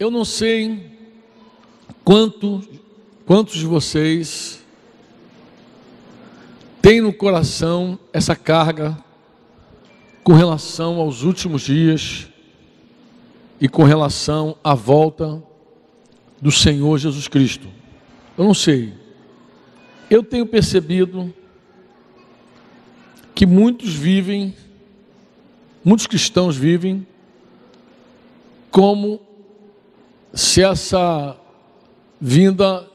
eu não sei quantos de vocês têm no coração essa carga com relação aos últimos dias e com relação à volta do Senhor Jesus Cristo. Eu não sei. Eu tenho percebido que muitos cristãos vivem como se essa vinda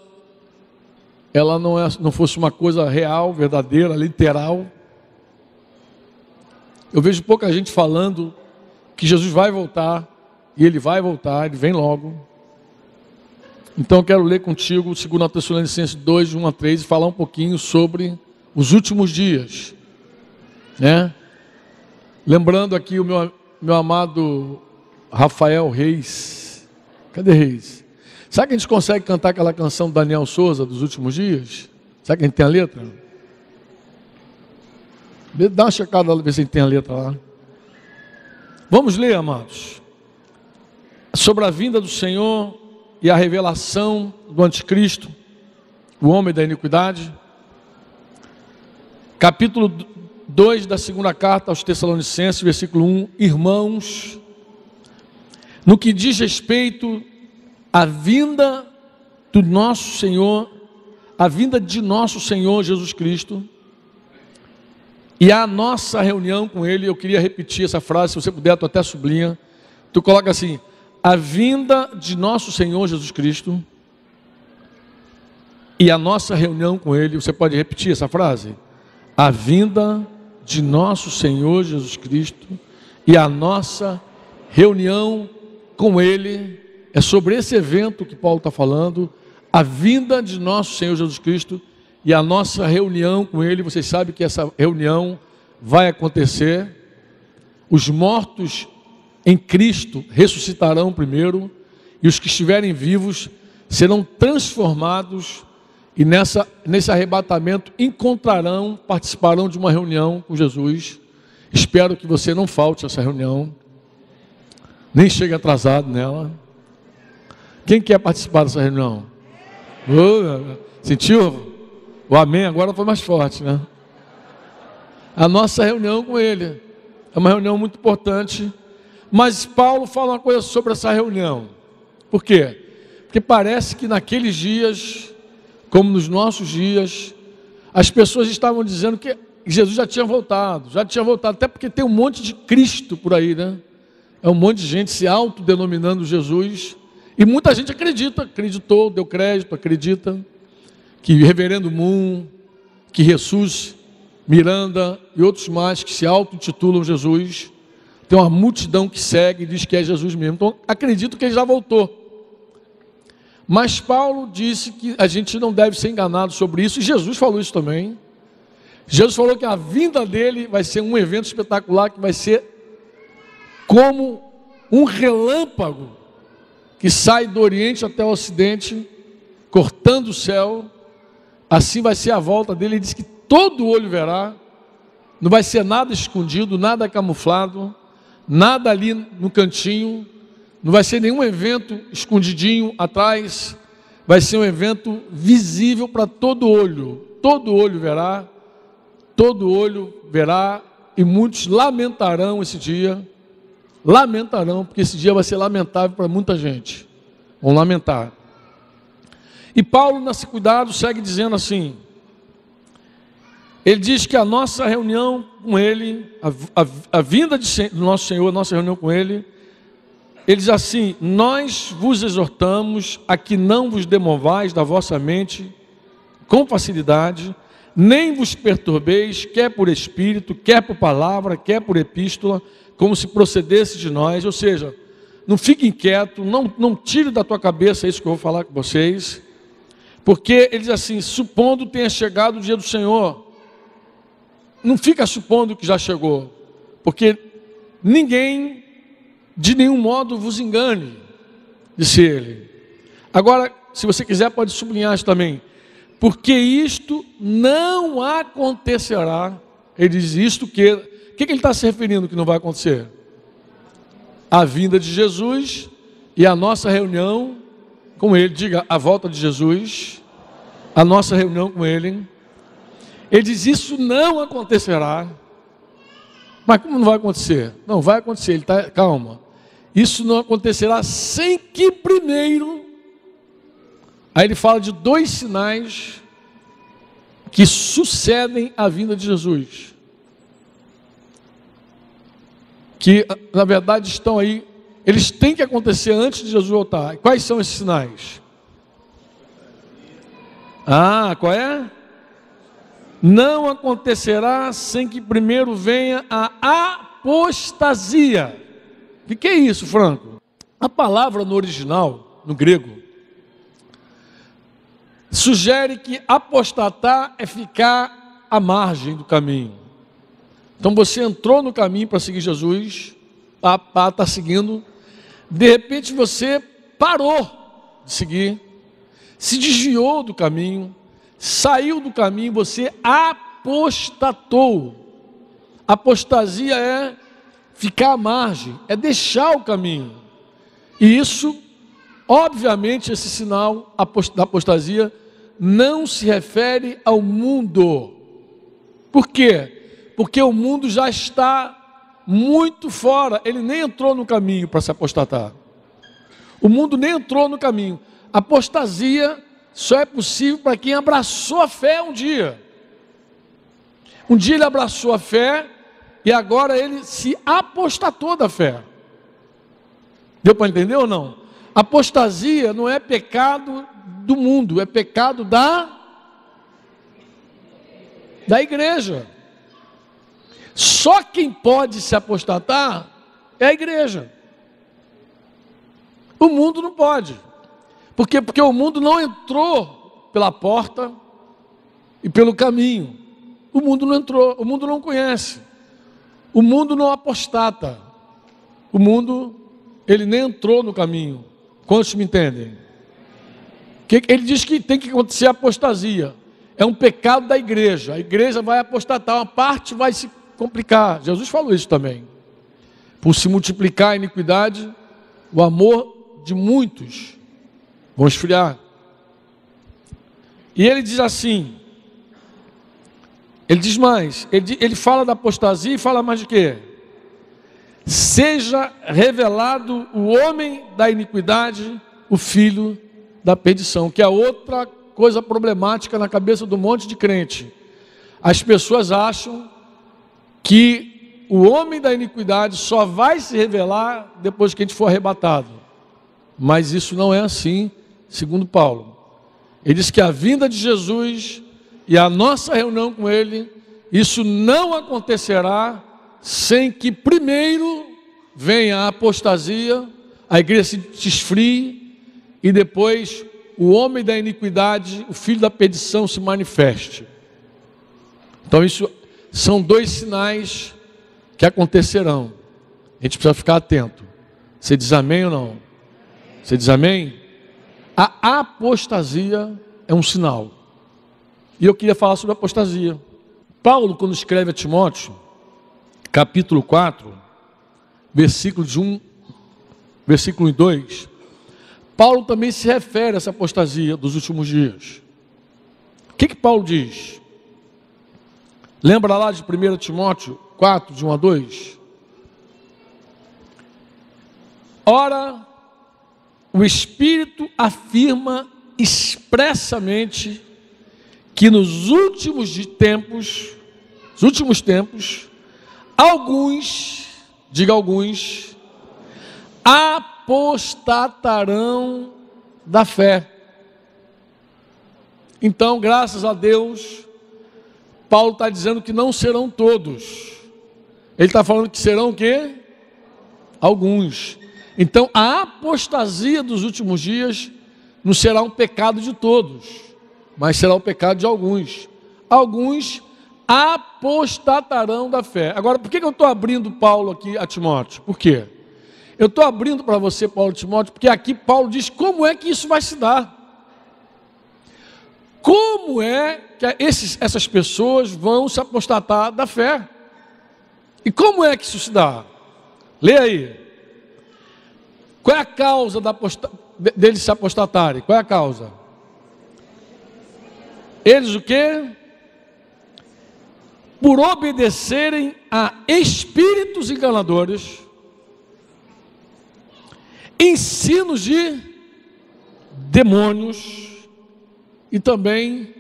ela não fosse uma coisa real, verdadeira, literal. Eu vejo pouca gente falando que Jesus vai voltar, e Ele vai voltar, Ele vem logo. Então eu quero ler contigo 2 Tessalonicenses 2, de 1 a 3, e falar um pouquinho sobre os últimos dias, né? Lembrando aqui o meu amado Rafael Reis. Cadê Reis? Será que a gente consegue cantar aquela canção do Daniel Souza, dos últimos dias? Será que a gente tem a letra? Dá uma checada lá, ver se a gente tem a letra lá. Vamos ler, amados, sobre a vinda do Senhor e a revelação do anticristo, o homem da iniquidade. Capítulo 2 da segunda carta aos Tessalonicenses, versículo 1. Irmãos, no que diz respeito à vinda do nosso Senhor, a vinda de nosso Senhor Jesus Cristo e a nossa reunião com Ele, eu queria repetir essa frase, se você puder, tu até sublinha. Tu coloca assim: a vinda de nosso Senhor Jesus Cristo e a nossa reunião com Ele. Você pode repetir essa frase? A vinda de nosso Senhor Jesus Cristo e a nossa reunião com Ele. É sobre esse evento que Paulo está falando, a vinda de nosso Senhor Jesus Cristo e a nossa reunião com Ele. Vocês sabem que essa reunião vai acontecer. Os mortos em Cristo ressuscitarão primeiro, e os que estiverem vivos serão transformados, e nesse arrebatamento participarão de uma reunião com Jesus. Espero que você não falte a essa reunião, nem chegue atrasado nela. Quem quer participar dessa reunião? Sentiu? O amém agora foi mais forte, né? A nossa reunião com Ele é uma reunião muito importante. Mas Paulo fala uma coisa sobre essa reunião. Por quê? Porque parece que naqueles dias, como nos nossos dias, as pessoas estavam dizendo que Jesus já tinha voltado, até porque tem um monte de Cristo por aí, né? É um monte de gente se autodenominando Jesus, e muita gente acreditou, deu crédito, acredita, que Reverendo Moon, que Jesus Miranda e outros mais que se auto-intitulam Jesus, tem uma multidão que segue e diz que é Jesus mesmo. Então acredito que ele já voltou. Mas Paulo disse que a gente não deve ser enganado sobre isso, e Jesus falou isso também. Jesus falou que a vinda dele vai ser um evento espetacular, que vai ser como um relâmpago que sai do Oriente até o Ocidente, cortando o céu. Assim vai ser a volta dele. Ele diz que todo olho verá, não vai ser nada escondido, nada camuflado, nada ali no cantinho, não vai ser nenhum evento escondidinho atrás, vai ser um evento visível para todo olho verá, e muitos lamentarão esse dia, porque esse dia vai ser lamentável para muita gente, vão lamentar. E Paulo, nesse cuidado, segue dizendo assim, ele diz que a nossa reunião com Ele, a vinda do nosso Senhor, a nossa reunião com Ele, ele diz assim: nós vos exortamos a que não vos demovais da vossa mente com facilidade, nem vos perturbeis, quer por espírito, quer por palavra, quer por epístola, como se procedesse de nós. Ou seja, não fique inquieto, não tire da tua cabeça isso que eu vou falar com vocês, porque ele diz assim: supondo tenha chegado o dia do Senhor. Não fica supondo que já chegou, porque ninguém de nenhum modo vos engane, disse ele. Agora, se você quiser, pode sublinhar isso também. Porque isto não acontecerá. Ele diz isto que... O que ele está se referindo que não vai acontecer? A vinda de Jesus e a nossa reunião com Ele, diga, a volta de Jesus, a nossa reunião com Ele. Ele diz, isso não acontecerá. Mas como não vai acontecer? Não, vai acontecer, ele está, calma. Isso não acontecerá sem que primeiro... Aí ele fala de 2 sinais que sucedem à vinda de Jesus. Que, na verdade, estão aí, eles têm que acontecer antes de Jesus voltar. E quais são esses sinais? Qual é? Não acontecerá sem que primeiro venha a apostasia. O que é isso, Franco? A palavra no original, no grego, sugere que apostatar é ficar à margem do caminho. Então você entrou no caminho para seguir Jesus, está seguindo, de repente você parou de seguir, se desviou do caminho, saiu do caminho, você apostatou. Apostasia é ficar à margem, é deixar o caminho. E isso, obviamente, esse sinal da apostasia não se refere ao mundo. Por quê? Porque o mundo já está muito fora, ele nem entrou no caminho para se apostatar. O mundo nem entrou no caminho. Apostasia só é possível para quem abraçou a fé um dia. Um dia ele abraçou a fé e agora ele se apostatou da fé. Deu para entender ou não? Apostasia não é pecado do mundo, é pecado da igreja. Só quem pode se apostatar é a igreja. O mundo não pode. Por quê? Porque o mundo não entrou pela porta e pelo caminho. O mundo não entrou, o mundo não conhece. O mundo não apostata. O mundo, ele nem entrou no caminho. Quantos me entendem? Ele diz que tem que acontecer a apostasia. É um pecado da igreja. A igreja vai apostatar, uma parte vai se complicar. Jesus falou isso também. Por se multiplicar a iniquidade, o amor de muitos vão esfriar. E ele diz assim, ele diz mais, ele fala da apostasia e fala mais de quê? Seja revelado o homem da iniquidade, o filho da perdição, que é outra coisa problemática na cabeça do monte de crente. As pessoas acham que o homem da iniquidade só vai se revelar depois que a gente for arrebatado. Mas isso não é assim, segundo Paulo. Ele diz que a vinda de Jesus e a nossa reunião com Ele, isso não acontecerá sem que primeiro venha a apostasia, a igreja se esfrie e depois o homem da iniquidade, o filho da perdição se manifeste. Então isso são 2 sinais que acontecerão. A gente precisa ficar atento. Você diz amém ou não? Você diz amém? A apostasia é um sinal. E eu queria falar sobre a apostasia. Paulo, quando escreve a Timóteo, capítulo 4, versículos 1 e 2, Paulo também se refere a essa apostasia dos últimos dias. O que Paulo diz? Lembra lá de 1 Timóteo 4, de 1 a 2? Ora, o Espírito afirma expressamente que nos últimos tempos, alguns, diga alguns, apostatarão da fé. Então, graças a Deus, Paulo está dizendo que não serão todos. Ele está falando que serão o quê? Alguns. Então, a apostasia dos últimos dias não será um pecado de todos, mas será o pecado de alguns. Alguns apostatarão da fé. Agora, por que eu estou abrindo Paulo aqui a Timóteo? Por quê? Eu estou abrindo para você, Paulo e Timóteo, porque aqui Paulo diz como é que isso vai se dar. Como é que essas pessoas vão se apostatar da fé? E como é que isso se dá? Lê aí. Qual é a causa deles se apostatarem? Qual é a causa? Eles o quê? Por obedecerem a espíritos enganadores, ensinos de demônios, e também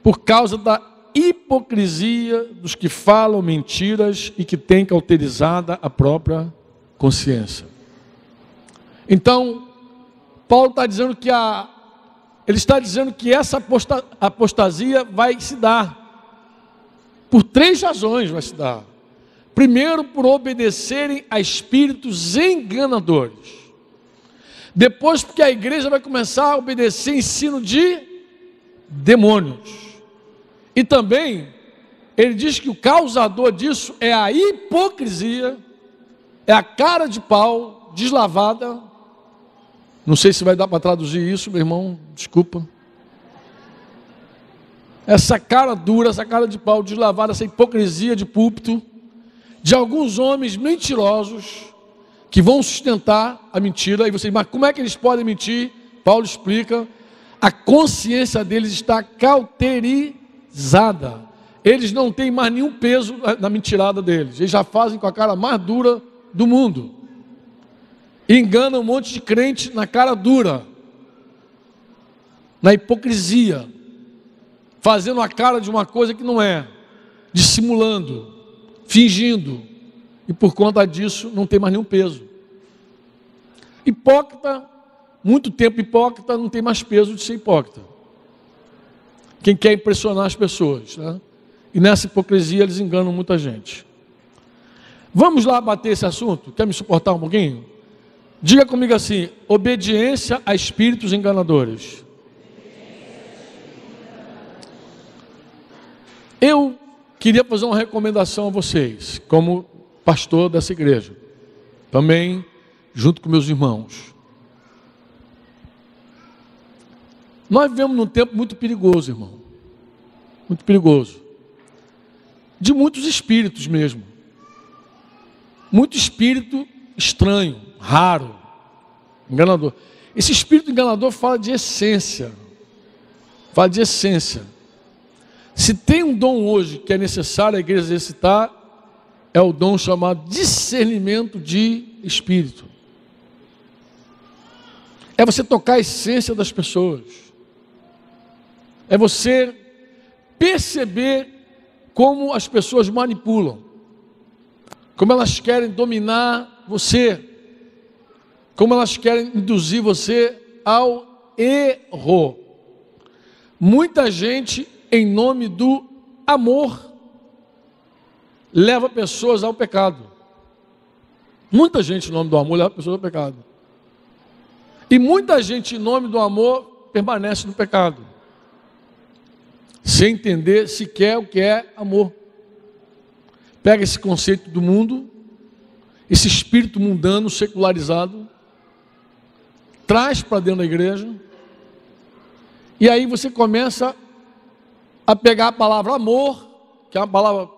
por causa da hipocrisia dos que falam mentiras e que têm cauterizada a própria consciência. Então, Paulo está dizendo que ele está dizendo que essa apostasia vai se dar por 3 razões. Vai se dar. Primeiro, por obedecerem a espíritos enganadores. Depois, porque a igreja vai começar a obedecer ensino de demônios. E também, ele diz que o causador disso é a hipocrisia, é a cara de pau deslavada. Não sei se vai dar para traduzir isso, meu irmão, desculpa. Essa cara dura, essa cara de pau deslavada, essa hipocrisia de púlpito, de alguns homens mentirosos, que vão sustentar a mentira. E você diz, mas como é que eles podem mentir? Paulo explica, a consciência deles está cauterizada. Eles não têm mais nenhum peso na mentirada deles. Eles já fazem com a cara mais dura do mundo. Enganam um monte de crente na cara dura, na hipocrisia, fazendo a cara de uma coisa que não é, dissimulando, fingindo, e por conta disso não tem mais nenhum peso. Hipócrita, muito tempo hipócrita, não tem mais peso de ser hipócrita. Quem quer impressionar as pessoas, né? E nessa hipocrisia eles enganam muita gente. Vamos lá bater esse assunto? Quer me suportar um pouquinho? Diga comigo assim: obediência a espíritos enganadores. Eu queria fazer uma recomendação a vocês, como pastor dessa igreja, também junto com meus irmãos. Nós vivemos num tempo muito perigoso, irmão, muito perigoso, de muitos espíritos mesmo, muito espírito estranho, raro, enganador. Esse espírito enganador fala de essência, fala de essência. Se tem um dom hoje que é necessário a igreja exercitar, é o dom chamado discernimento de espírito. É você tocar a essência das pessoas. É você perceber como as pessoas manipulam, como elas querem dominar você, como elas querem induzir você ao erro. Muita gente, em nome do amor, leva pessoas ao pecado. Muita gente, em nome do amor, leva pessoas ao pecado. E muita gente, em nome do amor, permanece no pecado, sem entender sequer o que é amor. Pega esse conceito do mundo, esse espírito mundano, secularizado, traz para dentro da igreja, e aí você começa a pegar a palavra amor, que é uma palavra,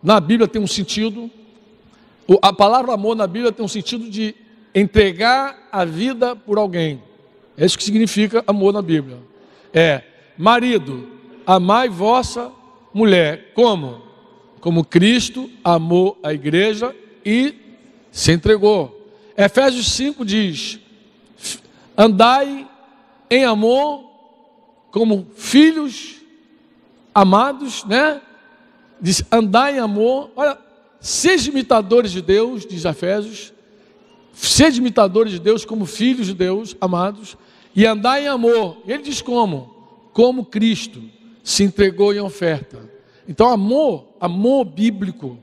na Bíblia tem um sentido, a palavra amor na Bíblia tem um sentido de entregar a vida por alguém. É isso que significa amor na Bíblia. É, marido, amai vossa mulher, como? Como Cristo amou a igreja e se entregou. Efésios 5 diz, andai em amor como filhos amados, né? Diz, andai em amor. Olha, sede imitadores de Deus, diz Efésios, sede imitadores de Deus como filhos de Deus, amados, e andai em amor. Ele diz como? Como Cristo se entregou em oferta. Então amor bíblico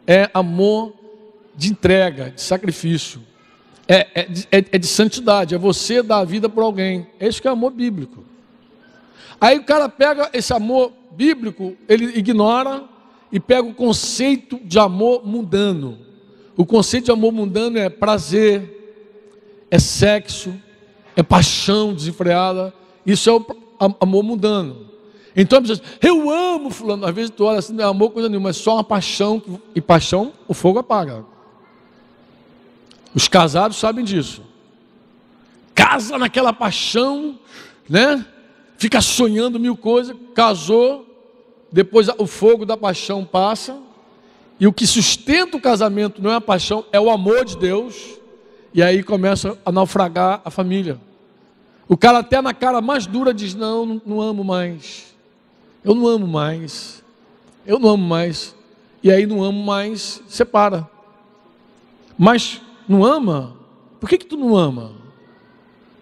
é amor de entrega, de sacrifício, é de santidade, é você dar a vida por alguém. É isso que é amor bíblico. Aí o cara pega esse amor bíblico, ele ignora e pega o conceito de amor mundano. O conceito de amor mundano é prazer, é sexo, é paixão desenfreada. Isso é o amor mundano. Então, eu amo fulano. Às vezes tu olha assim, não é amor coisa nenhuma, é só uma paixão. E paixão, o fogo apaga. Os casados sabem disso. Casa naquela paixão, né? Fica sonhando mil coisas, casou, depois o fogo da paixão passa, e o que sustenta o casamento não é a paixão, é o amor de Deus, e aí começa a naufragar a família. O cara até na cara mais dura diz, não amo mais, eu não amo mais, eu não amo mais, e aí não amo mais, separa. Mas não ama? Por que tu não ama?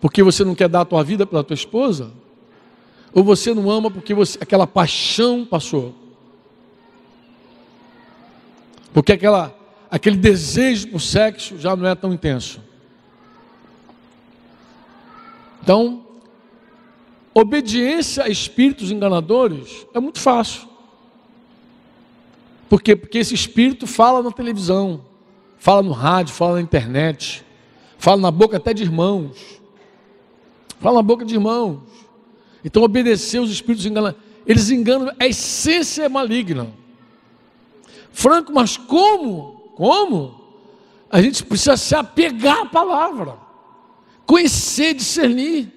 Porque você não quer dar a tua vida pela tua esposa? Ou você não ama porque aquela paixão passou? Porque aquele desejo por sexo já não é tão intenso. Então, obediência a espíritos enganadores é muito fácil. Por quê? Porque esse espírito fala na televisão, fala no rádio, fala na internet, fala na boca até de irmãos. Fala na boca de irmãos. Então obedecer os espíritos enganadores, eles enganam, a essência é maligna. Franco, mas como? Como? A gente precisa se apegar à palavra, conhecer, discernir,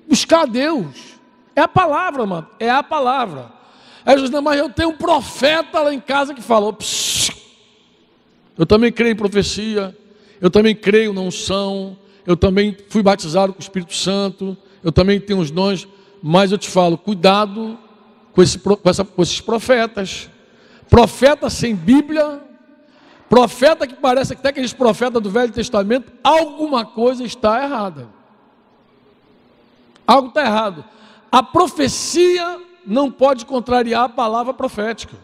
buscar a Deus. É a palavra, mano, é a palavra. Aí Jesus, não, mas eu tenho um profeta lá em casa que falou, eu também creio em profecia, eu também creio na unção, eu também fui batizado com o Espírito Santo, eu também tenho os dons, mas eu te falo, cuidado com esses profetas. Profeta sem Bíblia, profeta que parece até aqueles profetas do Velho Testamento, alguma coisa está errada. Algo está errado. A profecia não pode contrariar a palavra profética.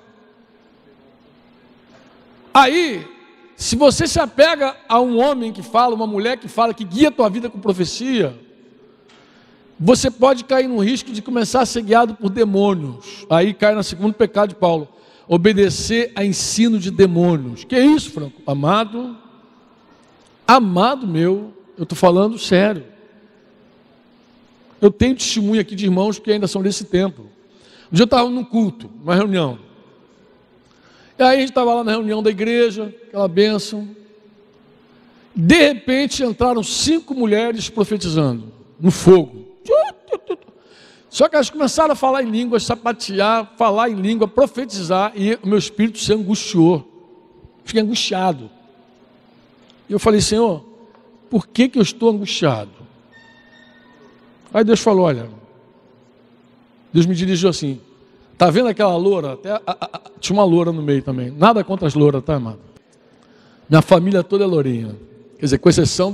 Aí, se você se apega a um homem que fala, uma mulher que fala, que guia a tua vida com profecia, você pode cair no risco de começar a ser guiado por demônios. Aí cai no segundo pecado de Paulo, obedecer a ensino de demônios. Que é isso, Franco? Amado meu, eu estou falando sério. Eu tenho testemunho aqui de irmãos que ainda são desse tempo. Um dia eu estava num culto, numa reunião. E aí a gente estava lá na reunião da igreja, aquela bênção. De repente entraram 5 mulheres profetizando, no fogo. Só que elas começaram a falar em línguas, sapatear, falar em língua, profetizar, e o meu espírito se angustiou. Fiquei angustiado. E eu falei, Senhor, por que eu estou angustiado? Aí Deus falou, olha, Deus me dirigiu assim, tá vendo aquela loura? Até tinha uma loura no meio também. Nada contra as louras, tá, amado? Minha família toda é lourinha. Quer dizer, com exceção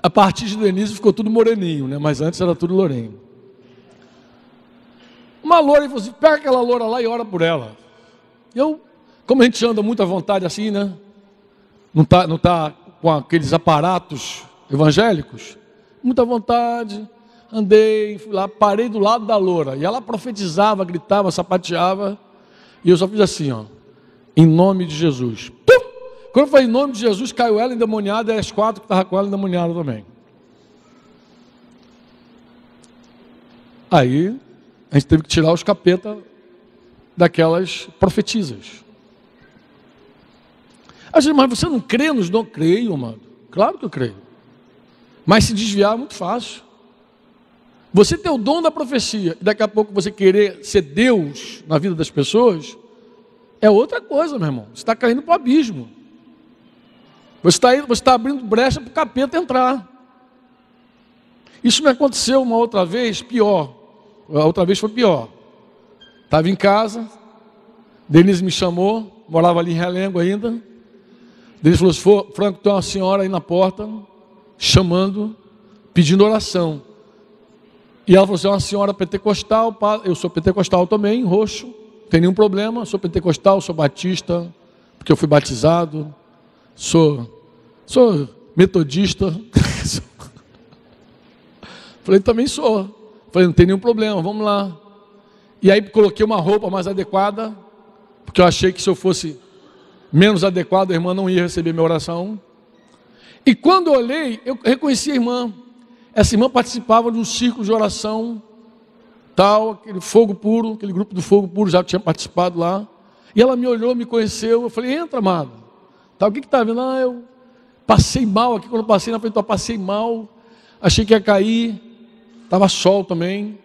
a partir de Denise ficou tudo moreninho, né? Mas antes era tudo lourinho. Uma loura, ele falou assim, pega aquela loura lá e ora por ela. Eu, como a gente anda muito à vontade assim, né? Não tá com aqueles aparatos evangélicos, muita vontade, andei, fui lá, parei do lado da loura, e ela profetizava, gritava, sapateava, e eu só fiz assim, ó, em nome de Jesus. Pum! Quando eu falei em nome de Jesus, caiu ela endemoniada, e as 4 que estavam com ela endemoniadas também. Aí, a gente teve que tirar os capeta daquelas profetisas. Aí eu disse, mas você não crê nos dons? Creio, amado. Claro que eu creio. Mas se desviar é muito fácil. Você ter o dom da profecia e daqui a pouco você querer ser Deus na vida das pessoas, é outra coisa, meu irmão. Você está caindo para o abismo. Você está abrindo brecha para o capeta entrar. Isso me aconteceu uma outra vez, pior. A outra vez foi pior. Estava em casa, Denise me chamou, morava ali em Realengo ainda. Denise falou assim, Franco, tem uma senhora aí na porta, chamando, pedindo oração. E ela falou assim, é uma senhora pentecostal, eu sou pentecostal também, roxo, não tem nenhum problema, sou pentecostal, sou batista, porque eu fui batizado, sou metodista. Falei, também sou. Falei, não tem nenhum problema, vamos lá. E aí coloquei uma roupa mais adequada, porque eu achei que se eu fosse menos adequado, a irmã não ia receber minha oração. E quando eu olhei, eu reconheci a irmã. Essa irmã participava de um círculo de oração, tal, aquele fogo puro, aquele grupo do fogo puro, já tinha participado lá. E ela me olhou, me conheceu, eu falei, entra, amado. Tá, o que está vendo? Passei mal aqui, quando eu passei na frente, eu passei mal, achei que ia cair, estava sol também,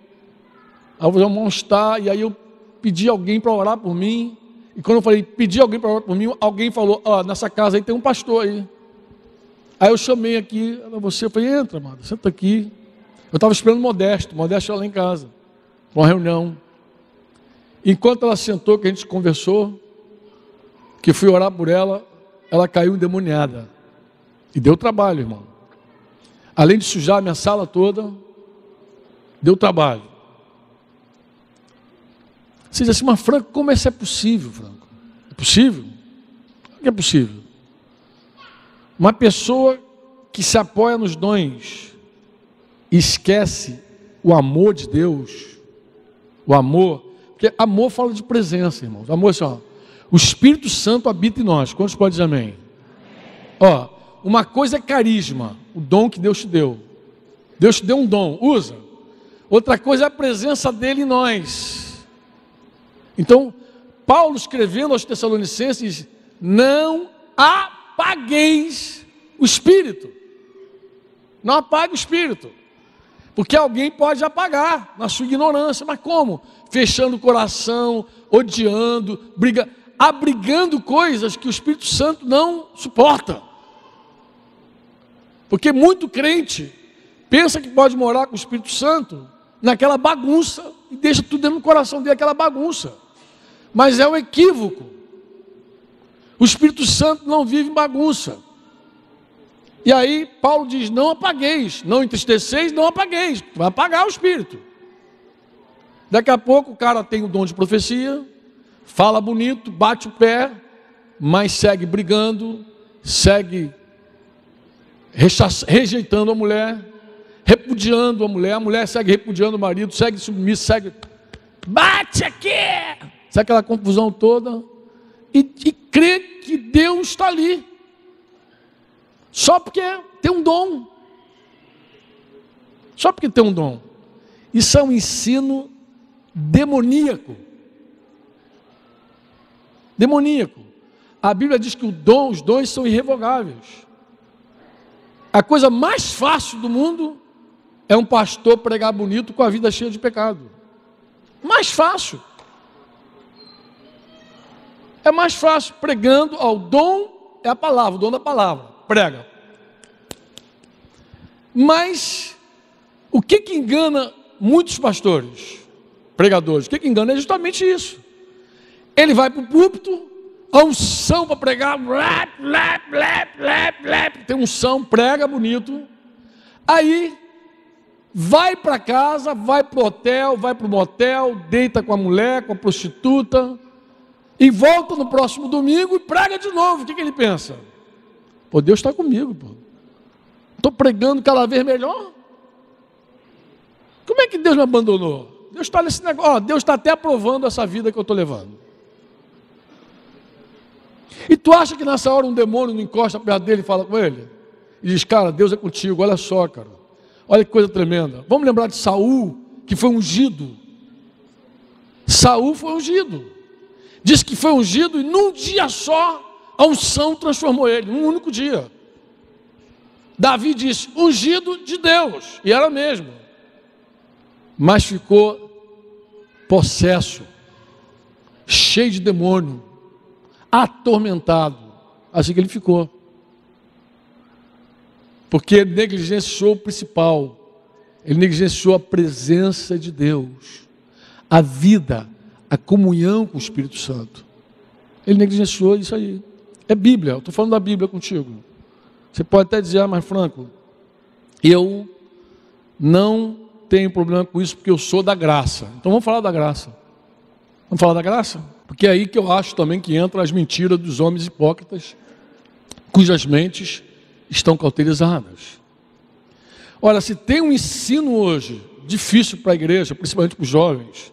aí eu vou mal-estar, e aí eu pedi alguém para orar por mim, e quando eu falei, pedi alguém para orar por mim, alguém falou, nessa casa aí tem um pastor aí. Aí eu chamei aqui, eu falei, entra, amado, senta aqui. Eu estava esperando Modesto ia lá em casa, para uma reunião. Enquanto ela sentou, que a gente conversou, que fui orar por ela, ela caiu endemoniada. E deu trabalho, irmão. Além de sujar a minha sala toda, deu trabalho. Você diz assim, mas Franco, como isso é possível, Franco? É possível? Como é possível? Uma pessoa que se apoia nos dons e esquece o amor de Deus, o amor, porque amor fala de presença, irmãos. Amor é assim, o Espírito Santo habita em nós. Quantos podem dizer amém? Uma coisa é carisma, o dom que Deus te deu. Deus te deu um dom, usa. Outra coisa é a presença dele em nós. Então, Paulo escrevendo aos Tessalonicenses, não apagueis o Espírito. Não apague o Espírito. Porque alguém pode apagar na sua ignorância. Mas como? Fechando o coração, odiando, abrigando coisas que o Espírito Santo não suporta. Porque muito crente pensa que pode morar com o Espírito Santo naquela bagunça e deixa tudo dentro do coração dele, aquela bagunça. Mas é um equívoco. O Espírito Santo não vive em bagunça. E aí Paulo diz, não apagueis, não entristeceis, não apagueis. Vai apagar o Espírito. Daqui a pouco o cara tem o dom de profecia, fala bonito, bate o pé, mas segue brigando, segue rejeitando a mulher, repudiando a mulher segue repudiando o marido, segue submisso, segue, bate aqui, sabe aquela confusão toda, e crê que Deus está ali, só porque tem um dom, isso é um ensino demoníaco, a Bíblia diz que os dons são irrevogáveis. A coisa mais fácil do mundo é um pastor pregar bonito com a vida cheia de pecado. Mais fácil. É mais fácil, pregando ao dom, é a palavra, o dom da palavra, prega. Mas, o que engana muitos pastores, pregadores, o que engana é justamente isso. Ele vai para o púlpito, a unção para pregar, tem unção, prega bonito, aí vai para casa, vai para o hotel, vai para o motel, deita com a mulher, com a prostituta, e volta no próximo domingo e prega de novo. O que ele pensa? Pô, Deus está comigo, pô. Estou pregando cada vez melhor. Como é que Deus me abandonou? Deus está nesse negócio, Deus está até aprovando essa vida que eu estou levando. E tu acha que nessa hora um demônio não encosta perto dele e fala com ele? E diz, cara, Deus é contigo, olha só, cara. Olha que coisa tremenda. Vamos lembrar de Saul, que foi ungido. Saul foi ungido. Diz que foi ungido e num dia só, a unção transformou ele, num único dia. Davi disse, ungido de Deus, e era mesmo. Mas ficou possesso, cheio de demônio, atormentado, assim que ele ficou, porque ele negligenciou o principal, ele negligenciou a presença de Deus, a vida, a comunhão com o Espírito Santo, ele negligenciou isso aí, é Bíblia, eu estou falando da Bíblia contigo, você pode até dizer, mas Franco, eu não tenho problema com isso, porque eu sou da graça, então vamos falar da graça, porque é aí que eu acho também que entram as mentiras dos homens hipócritas, cujas mentes estão cauterizadas. Olha, se tem um ensino hoje difícil para a igreja, principalmente para os jovens,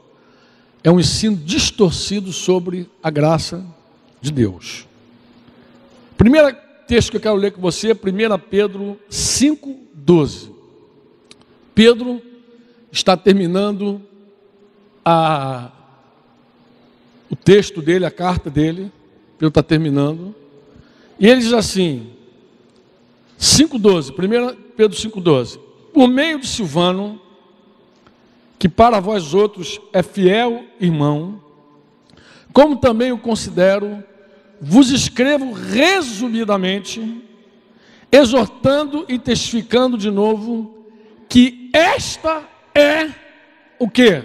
é um ensino distorcido sobre a graça de Deus. Primeiro texto que eu quero ler com você é 1 Pedro 5,12. Pedro está terminando o texto dele, a carta dele, Pedro está terminando, e ele diz assim, 5,12, 1 Pedro 5,12. Por meio de Silvano, que para vós outros é fiel irmão, como também o considero, vos escrevo resumidamente, exortando e testificando de novo, que esta é o quê?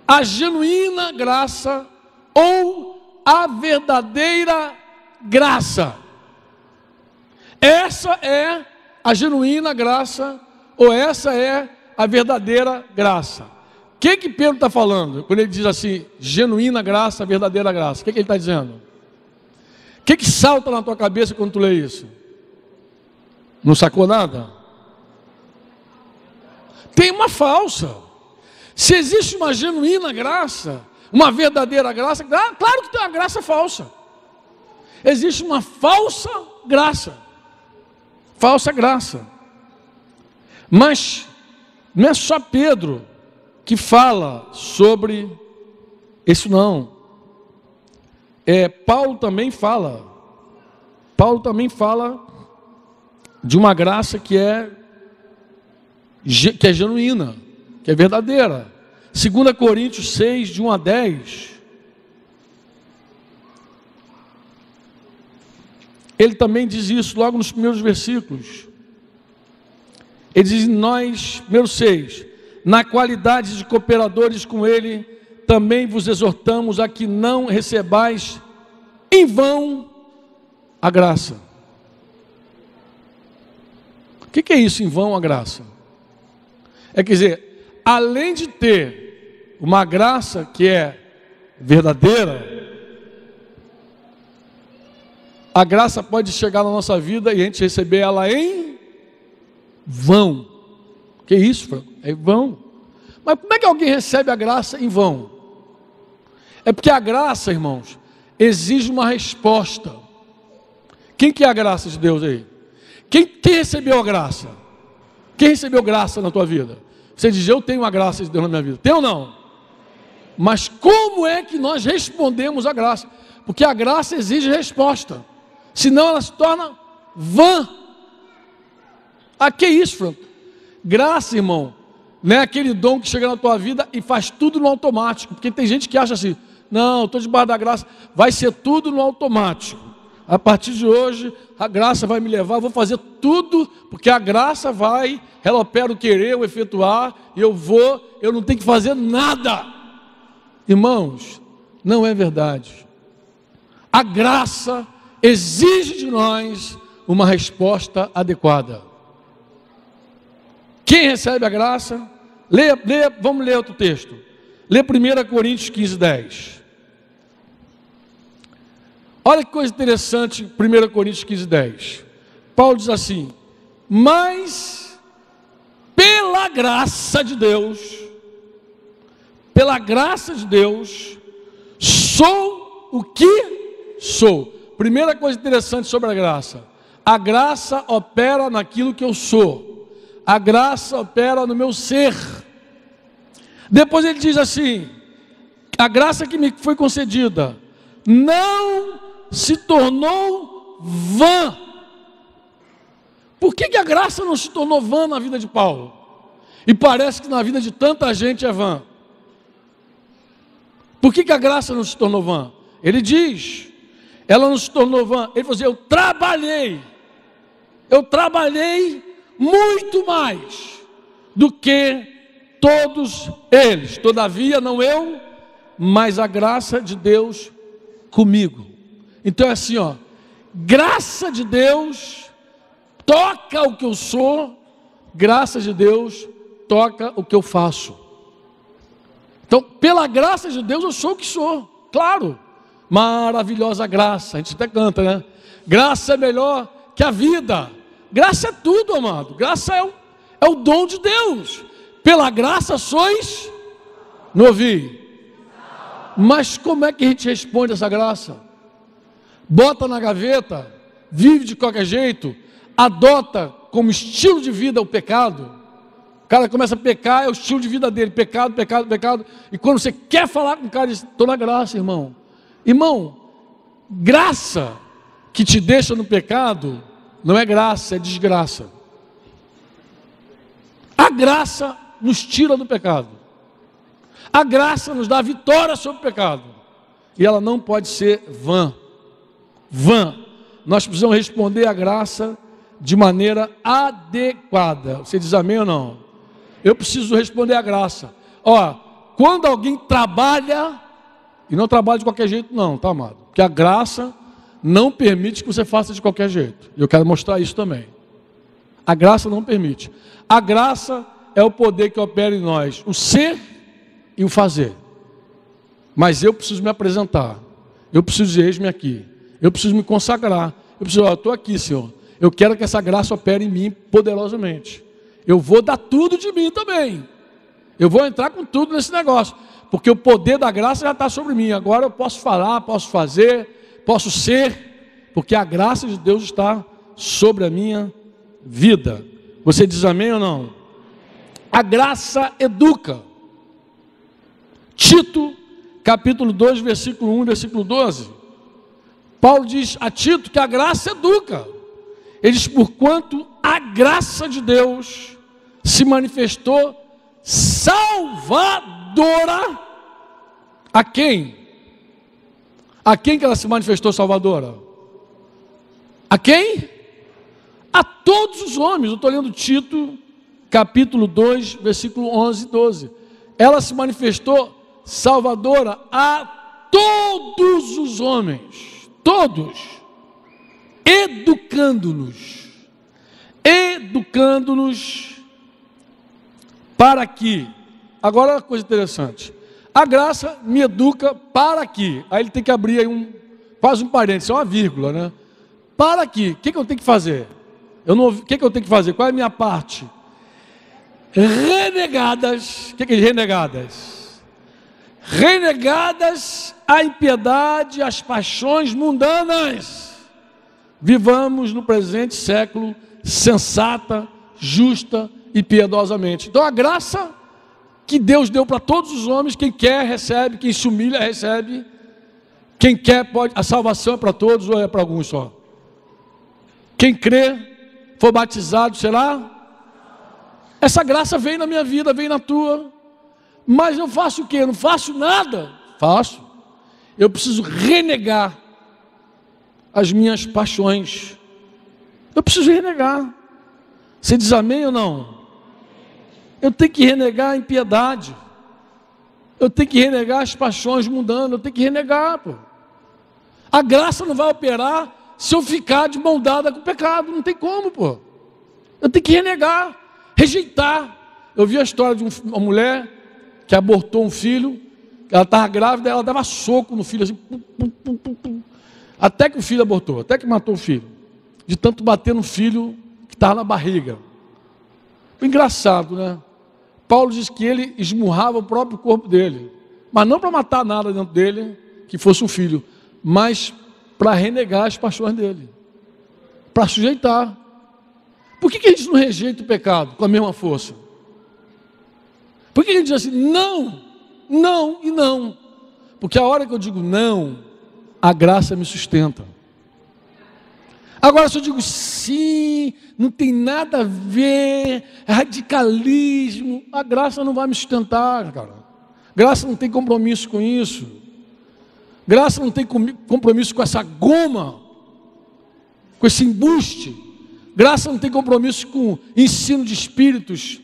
A genuína graça ou a verdadeira graça. Essa é a genuína graça ou essa é a verdadeira graça. O que Pedro está falando quando ele diz assim, genuína graça, verdadeira graça? O que ele está dizendo? O que salta na tua cabeça quando tu lê isso? Não sacou nada? Tem uma falsa. Se existe uma genuína graça, uma verdadeira graça, claro que tem uma graça falsa. Existe uma falsa graça. Falsa graça. Mas não é só Pedro que fala sobre isso não. Paulo também fala. Paulo também fala de uma graça que é genuína, que é verdadeira. 2 Coríntios 6, de 1 a 10. Ele também diz isso logo nos primeiros versículos. Ele diz, nós, número 6, na qualidade de cooperadores com ele, também vos exortamos a que não recebais em vão a graça. O que é isso, em vão a graça? Quer dizer, além de ter uma graça que é verdadeira, a graça pode chegar na nossa vida e a gente receber ela em vão. Que isso, Franco? É em vão. Mas como é que alguém recebe a graça em vão? É porque a graça, irmãos, exige uma resposta. Quem que é a graça de Deus aí? Quem recebeu a graça? Quem recebeu graça na tua vida? Você diz, eu tenho a graça de Deus na minha vida. Tem ou não? Mas como é que nós respondemos a graça? Porque a graça exige resposta. Senão ela se torna vã. Que é isso, Franco? Graça, irmão, não é aquele dom que chega na tua vida e faz tudo no automático. Porque tem gente que acha assim, não, estou debaixo da graça, vai ser tudo no automático. A partir de hoje, a graça vai me levar, eu vou fazer tudo, porque a graça vai, ela opera o querer, o efetuar, e eu não tenho que fazer nada. Irmãos, não é verdade. A graça exige de nós uma resposta adequada. Quem recebe a graça? Vamos ler outro texto. Lê 1 Coríntios 15, 10. Olha que coisa interessante, 1 Coríntios 15, 10. Paulo diz assim, mas pela graça de Deus, sou o que sou. Primeira coisa interessante sobre a graça opera naquilo que eu sou, a graça opera no meu ser. Depois ele diz assim, a graça que me foi concedida, não se tornou vã. Por que a graça não se tornou vã na vida de Paulo? E parece que na vida de tanta gente é vã. Por que a graça não se tornou vã? Ele diz, ela não se tornou vã. Ele falou assim, eu trabalhei muito mais do que todos eles. Todavia não eu, mas a graça de Deus comigo. Então é assim, graça de Deus toca o que eu sou, graça de Deus toca o que eu faço. Então, pela graça de Deus eu sou o que sou, claro, maravilhosa graça, a gente até canta, né? Graça é melhor que a vida, graça é tudo, amado, graça é o dom de Deus, pela graça sois, não ouvi, mas como é que a gente responde essa graça? Bota na gaveta, vive de qualquer jeito, adota como estilo de vida o pecado. O cara começa a pecar, é o estilo de vida dele, pecado, e quando você quer falar com o cara, diz, estou na graça, irmão. Irmão, graça que te deixa no pecado, não é graça, é desgraça. A graça nos tira do pecado. A graça nos dá vitória sobre o pecado. E ela não pode ser vã. Vã. Nós precisamos responder à graça de maneira adequada. Você diz amém ou não? Eu preciso responder à graça. Ó, quando alguém trabalha, e não trabalha de qualquer jeito não, tá, amado? Porque a graça não permite que você faça de qualquer jeito. E eu quero mostrar isso também. A graça não permite. A graça é o poder que opera em nós, o ser e o fazer. Mas eu preciso me apresentar. Eu preciso dizer, eis-me aqui. Eu preciso me consagrar. Eu preciso, eu estou aqui, Senhor. Eu quero que essa graça opere em mim poderosamente. Eu vou dar tudo de mim também. Eu vou entrar com tudo nesse negócio. Porque o poder da graça já está sobre mim. Agora eu posso falar, posso fazer, posso ser. Porque a graça de Deus está sobre a minha vida. Você diz amém ou não? A graça educa. Tito, capítulo 2, versículo 1 e versículo 12. Paulo diz a Tito que a graça educa. Ele diz, porquanto a graça de Deus se manifestou salvadora. A quem? A quem que ela se manifestou salvadora? A quem? A todos os homens. Eu estou lendo Tito, capítulo 2, versículo 11 e 12. Ela se manifestou salvadora a todos os homens. Todos. Educando-nos. Educando-nos para que. Agora uma coisa interessante. A graça me educa para que. Aí ele tem que abrir aí quase um parênteses, é uma vírgula, né? Para que. O que eu tenho que fazer? O que eu tenho que fazer? Qual é a minha parte? Renegadas. O que é renegadas? Renegadas a impiedade, as paixões mundanas. Vivamos no presente século sensata, justa e piedosamente. Então a graça que Deus deu para todos os homens, quem quer recebe, quem se humilha recebe, quem quer pode, a salvação é para todos ou é para alguns só? Quem crê, for batizado, será? Essa graça vem na minha vida, vem na tua, mas eu faço o quê? Eu não faço nada? Faço. Eu preciso renegar as minhas paixões. Eu preciso renegar. Você diz amém ou não? Eu tenho que renegar a impiedade. Eu tenho que renegar as paixões mundanas. Eu tenho que renegar, pô. A graça não vai operar se eu ficar de mão dada com o pecado. Não tem como, pô. Eu tenho que renegar, rejeitar. Eu vi a história de uma mulher que abortou um filho. Ela estava grávida, ela dava soco no filho assim, pum, pum, pum, pum, pum, até que o filho abortou, até que matou o filho, de tanto bater no filho que estava na barriga. Engraçado, né? Paulo diz que ele esmurrava o próprio corpo dele, mas não para matar nada dentro dele, que fosse um filho, mas para renegar as paixões dele, para sujeitar. Por que a gente não rejeita o pecado com a mesma força? Por que a gente diz assim, não, não e não? Porque a hora que eu digo não, a graça me sustenta. Agora se eu digo sim, não tem nada a ver, é radicalismo, a graça não vai me sustentar, cara. Graça não tem compromisso com isso. Graça não tem compromisso com essa goma, com esse embuste. Graça não tem compromisso com ensino de espíritos,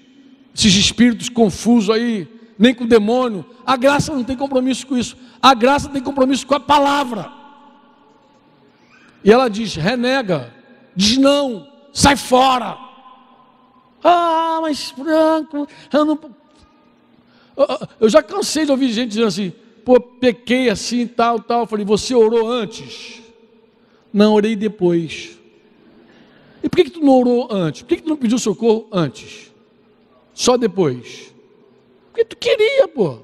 esses espíritos confusos aí, nem com o demônio. A graça não tem compromisso com isso. A graça tem compromisso com a palavra. E ela diz, renega, diz não, sai fora. Ah, mas Franco, eu já cansei de ouvir gente dizendo assim, pô, pequei assim, tal, tal. Eu falei, você orou antes? Não, orei depois. E por que tu não orou antes? Por que tu não pediu socorro antes? Só depois? Porque tu queria, pô.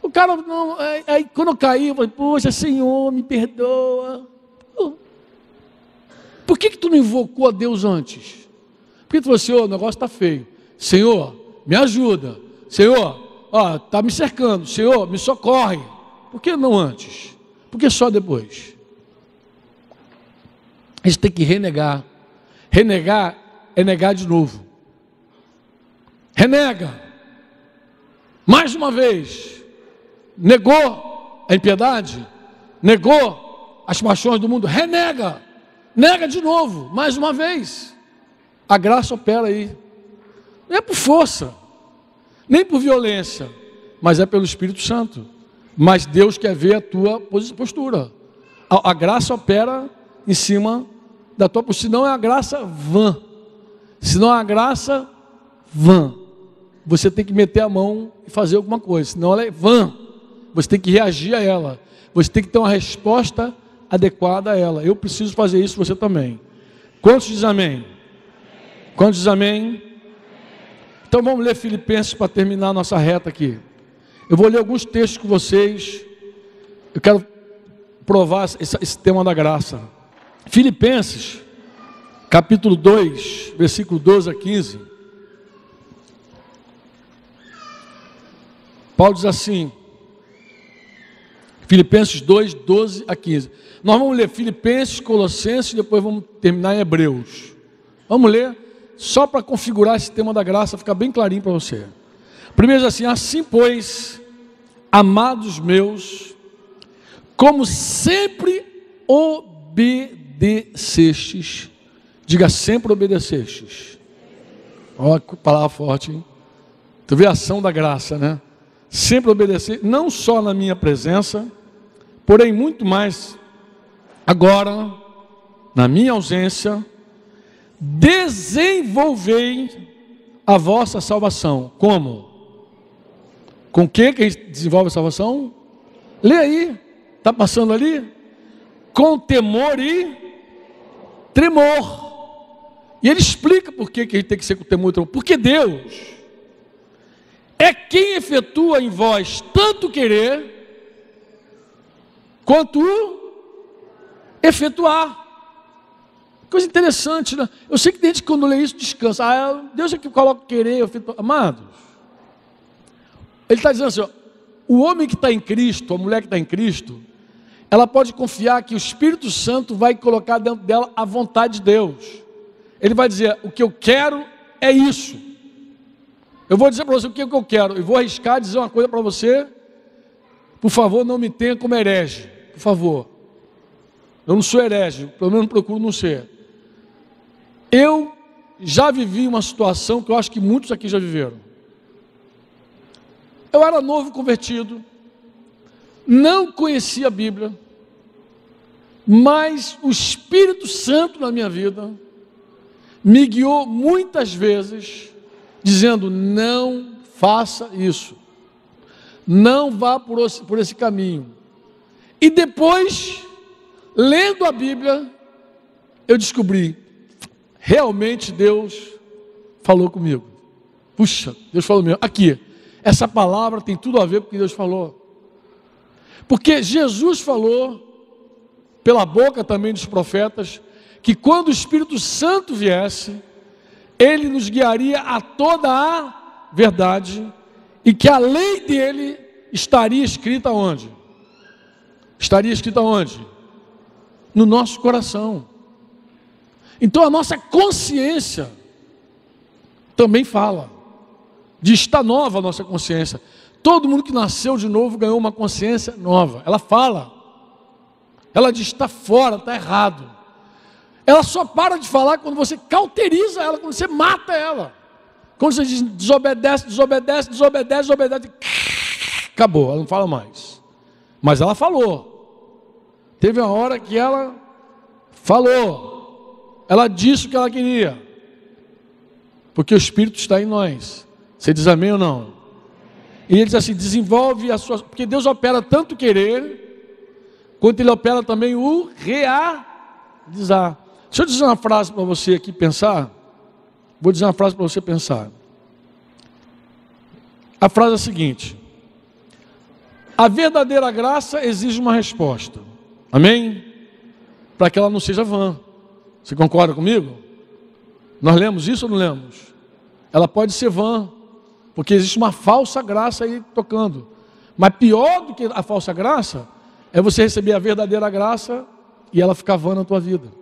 O cara, não, aí quando eu caí, eu falei, poxa, Senhor, me perdoa. Por que tu não invocou a Deus antes? Porque tu falou, Senhor, o negócio está feio. Senhor, me ajuda. Senhor, ó, tá me cercando. Senhor, me socorre. Por que não antes? Por que só depois? a gente tem que renegar. Renegar é negar de novo. Renega. Mais uma vez. Negou a impiedade. Negou as paixões do mundo. Renega. Nega de novo. Mais uma vez. A graça opera aí. Não é por força. Nem por violência. Mas é pelo Espírito Santo. Mas Deus quer ver a tua postura. A graça opera em cima da tua postura. Senão é a graça vã. Senão é a graça vã. Você tem que meter a mão e fazer alguma coisa. Senão ela é vã. Você tem que reagir a ela. Você tem que ter uma resposta adequada a ela. Eu preciso fazer isso, você também. Quantos diz amém? Quantos diz amém? Então vamos ler Filipenses para terminar a nossa reta aqui. Eu vou ler alguns textos com vocês. Eu quero provar esse tema da graça. Filipenses, capítulo 2, versículo 12 a 15. Paulo diz assim, Filipenses 2, 12 a 15. Nós vamos ler Filipenses, Colossenses, depois vamos terminar em Hebreus. Vamos ler, só para configurar esse tema da graça, ficar bem clarinho para você. Primeiro diz assim, assim pois, amados meus, como sempre obedecestes, diga sempre obedecestes. Olha que palavra forte, hein? Tu vê a ação da graça, né? Sempre obedecer, não só na minha presença, porém muito mais agora, na minha ausência, desenvolvei a vossa salvação. Como? Com o que a gente desenvolve a salvação? Lê aí, está passando ali? Com temor e tremor. E ele explica por que a gente tem que ser com temor e tremor. Porque Deus é quem efetua em vós tanto querer, quanto efetuar. Coisa interessante, né? Eu sei que tem gente que quando lê isso descansa. Deus é que coloca querer, efetuar. Amados, ele está dizendo assim, ó, o homem que está em Cristo, a mulher que está em Cristo, ela pode confiar que o Espírito Santo vai colocar dentro dela a vontade de Deus. Ele vai dizer, o que eu quero é isso. Eu vou dizer para você o que eu quero. E vou arriscar dizer uma coisa para você. Por favor, não me tenha como herege. Por favor. Eu não sou herege. Pelo menos procuro não ser. Eu já vivi uma situação que eu acho que muitos aqui já viveram. Eu era novo convertido. Não conhecia a Bíblia. Mas o Espírito Santo na minha vida me guiou muitas vezes dizendo, não faça isso, não vá por esse caminho. E depois, lendo a Bíblia, eu descobri, realmente Deus falou comigo. Puxa, Deus falou mesmo. Aqui, essa palavra tem tudo a ver com o que Deus falou. Porque Jesus falou, pela boca também dos profetas, que quando o Espírito Santo viesse, Ele nos guiaria a toda a verdade, e que a lei dele estaria escrita onde? Estaria escrita onde? No nosso coração. Então a nossa consciência também fala, de estar nova a nossa consciência. Todo mundo que nasceu de novo ganhou uma consciência nova. Ela fala, ela diz, está fora, está errado. Ela só para de falar quando você cauteriza ela, quando você mata ela. Quando você diz, desobedece, acabou, ela não fala mais. Mas ela falou. Teve uma hora que ela falou. Ela disse o que ela queria. Porque o Espírito está em nós. Você diz amém ou não? E ele diz assim, desenvolve a sua... Porque Deus opera tanto querer, quanto Ele opera também o realizar. Deixa eu dizer uma frase para você aqui pensar. Vou dizer uma frase para você pensar. A frase é a seguinte: a verdadeira graça exige uma resposta. Amém? Para que ela não seja vã. Você concorda comigo? Nós lemos isso ou não lemos? Ela pode ser vã, porque existe uma falsa graça aí tocando. Mas pior do que a falsa graça é você receber a verdadeira graça e ela ficar vã na tua vida.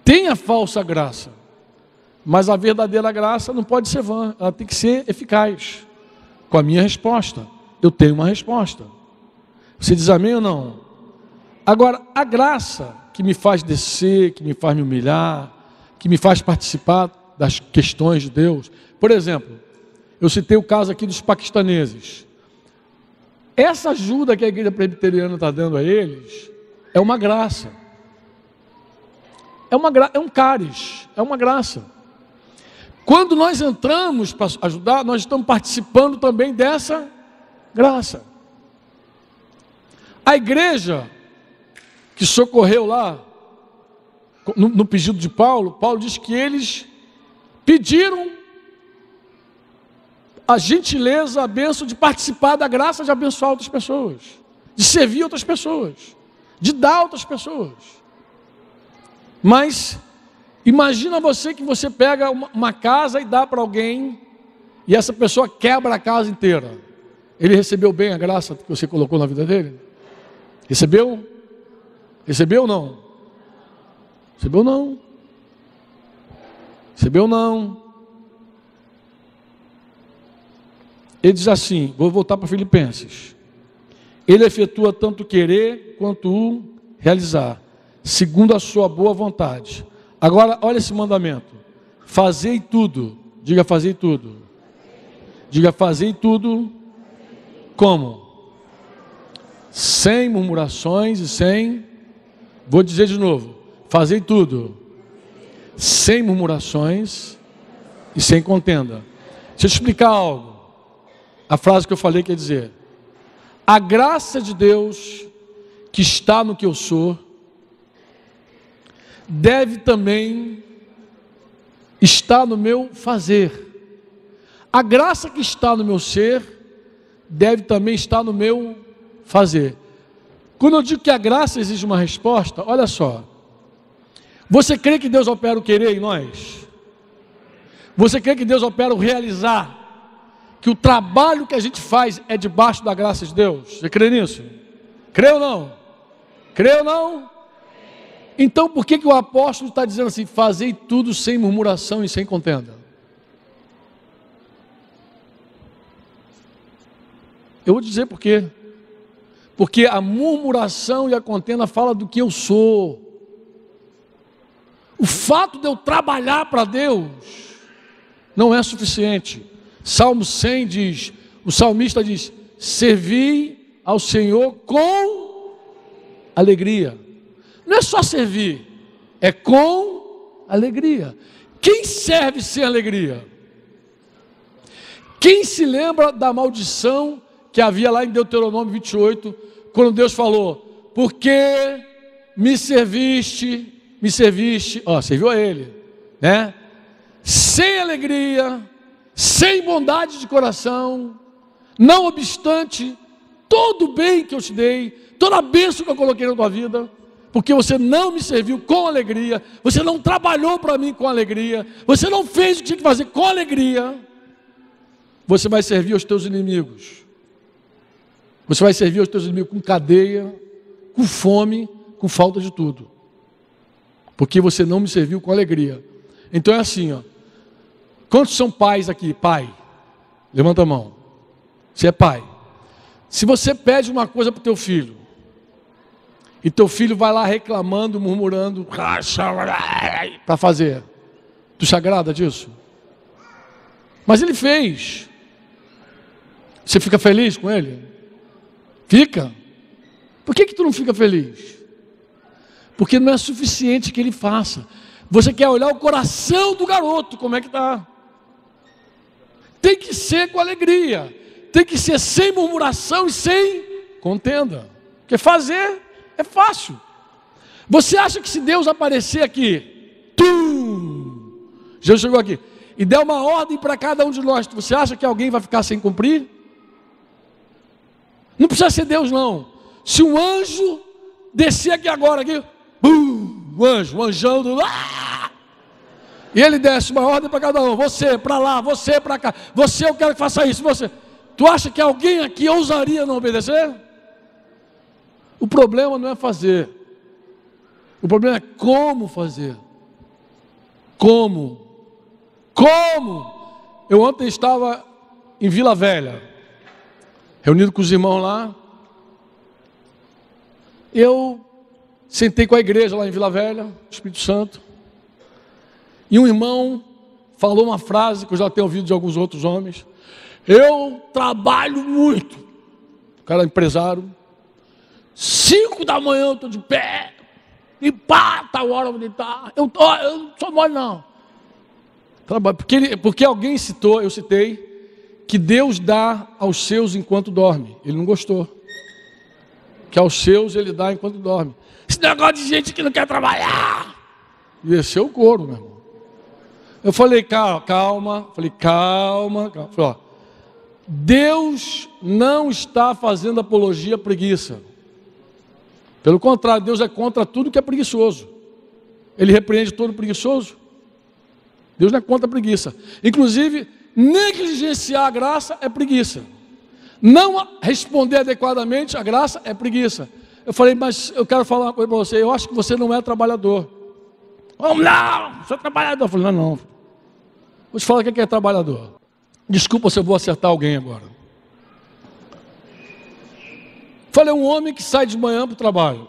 Tem a falsa graça, mas a verdadeira graça não pode ser vã, ela tem que ser eficaz. Com a minha resposta, eu tenho uma resposta. Você diz amém ou não? Agora, a graça que me faz descer, que me faz me humilhar, que me faz participar das questões de Deus. Por exemplo, eu citei o caso aqui dos paquistaneses. Essa ajuda que a igreja presbiteriana está dando a eles é uma graça. É um cáris, é uma graça. Quando nós entramos para ajudar, nós estamos participando também dessa graça. A igreja que socorreu lá, no pedido de Paulo, Paulo diz que eles pediram a gentileza, a bênção de participar da graça de abençoar outras pessoas, de servir outras pessoas, de dar a outras pessoas. Mas imagina você que você pega uma casa e dá para alguém, e essa pessoa quebra a casa inteira. Ele recebeu bem a graça que você colocou na vida dele? Recebeu? Recebeu ou não? Recebeu não. Recebeu não. Ele diz assim, vou voltar para Filipenses. Ele efetua tanto o querer quanto o realizar, segundo a sua boa vontade. Agora, olha esse mandamento. Fazei tudo. Diga, fazei tudo. Diga, fazei tudo. Como? Sem murmurações e sem... Vou dizer de novo. Fazei tudo. Sem murmurações e sem contenda. Deixa eu te explicar algo. A frase que eu falei quer dizer: a graça de Deus que está no que eu sou deve também estar no meu fazer. A graça que está no meu ser deve também estar no meu fazer. Quando eu digo que a graça exige uma resposta, olha só. Você crê que Deus opera o querer em nós? Você crê que Deus opera o realizar? Que o trabalho que a gente faz é debaixo da graça de Deus? Você crê nisso? Crê ou não? Crê ou não? Então por que o apóstolo está dizendo assim, fazei tudo sem murmuração e sem contenda? Eu vou dizer por quê. Porque a murmuração e a contenda fala do que eu sou. O fato de eu trabalhar para Deus não é suficiente. Salmo 100 diz, o salmista diz, servi ao Senhor com alegria. Não é só servir, é com alegria. Quem serve sem alegria? Quem se lembra da maldição que havia lá em Deuteronômio 28, quando Deus falou, porque me serviste, serviu a ele, né? Sem alegria, sem bondade de coração, não obstante todo o bem que eu te dei, toda a bênção que eu coloquei na tua vida, porque você não me serviu com alegria, você não trabalhou para mim com alegria, você não fez o que tinha que fazer com alegria, você vai servir aos teus inimigos. Você vai servir aos teus inimigos com cadeia, com fome, com falta de tudo. Porque você não me serviu com alegria. Então é assim, ó. Quantos são pais aqui? Pai. Levanta a mão. Você é pai. Se você pede uma coisa para o teu filho, e teu filho vai lá reclamando, murmurando, para fazer, tu se agrada disso? Mas ele fez. Você fica feliz com ele? Fica. Por que tu não fica feliz? Porque não é suficiente que ele faça. Você quer olhar o coração do garoto, como é que está? Tem que ser com alegria. Tem que ser sem murmuração e sem contenda. Porque fazer é fácil. Você acha que se Deus aparecer aqui, Jesus chegou aqui, e der uma ordem para cada um de nós, você acha que alguém vai ficar sem cumprir? Não precisa ser Deus não. Se um anjo descer aqui agora, aqui, o anjão do... E ele desce uma ordem para cada um, você para lá, você para cá, você eu quero que faça isso, você. Tu acha que alguém aqui ousaria não obedecer? O problema não é fazer, o problema é como fazer. Como? Eu ontem estava em Vila Velha, reunido com os irmãos lá. Eu sentei com a igreja lá em Vila Velha, Espírito Santo. E um irmão falou uma frase que eu já tenho ouvido de alguns outros homens. Eu trabalho muito. O cara é empresário. 5 da manhã eu estou de pé. E pá, tal hora eu vou deitar. Eu não sou mole não. Porque alguém citou, eu citei, que Deus dá aos seus enquanto dorme. Ele não gostou. Que aos seus ele dá enquanto dorme. Esse negócio de gente que não quer trabalhar. E desceu o couro, meu irmão. Eu falei, calma. Falei, calma. Falei, ó, Deus não está fazendo apologia à preguiça. Pelo contrário, Deus é contra tudo que é preguiçoso. Ele repreende todo preguiçoso. Deus não é contra a preguiça. Inclusive, negligenciar a graça é preguiça. Não responder adequadamente a graça é preguiça. Eu falei, mas eu quero falar uma coisa para você. Eu acho que você não é trabalhador. Vamos lá, sou trabalhador. Eu falei, não. Vou te falar o que é trabalhador. Desculpa se eu vou acertar alguém agora. Falei, um homem que sai de manhã para o trabalho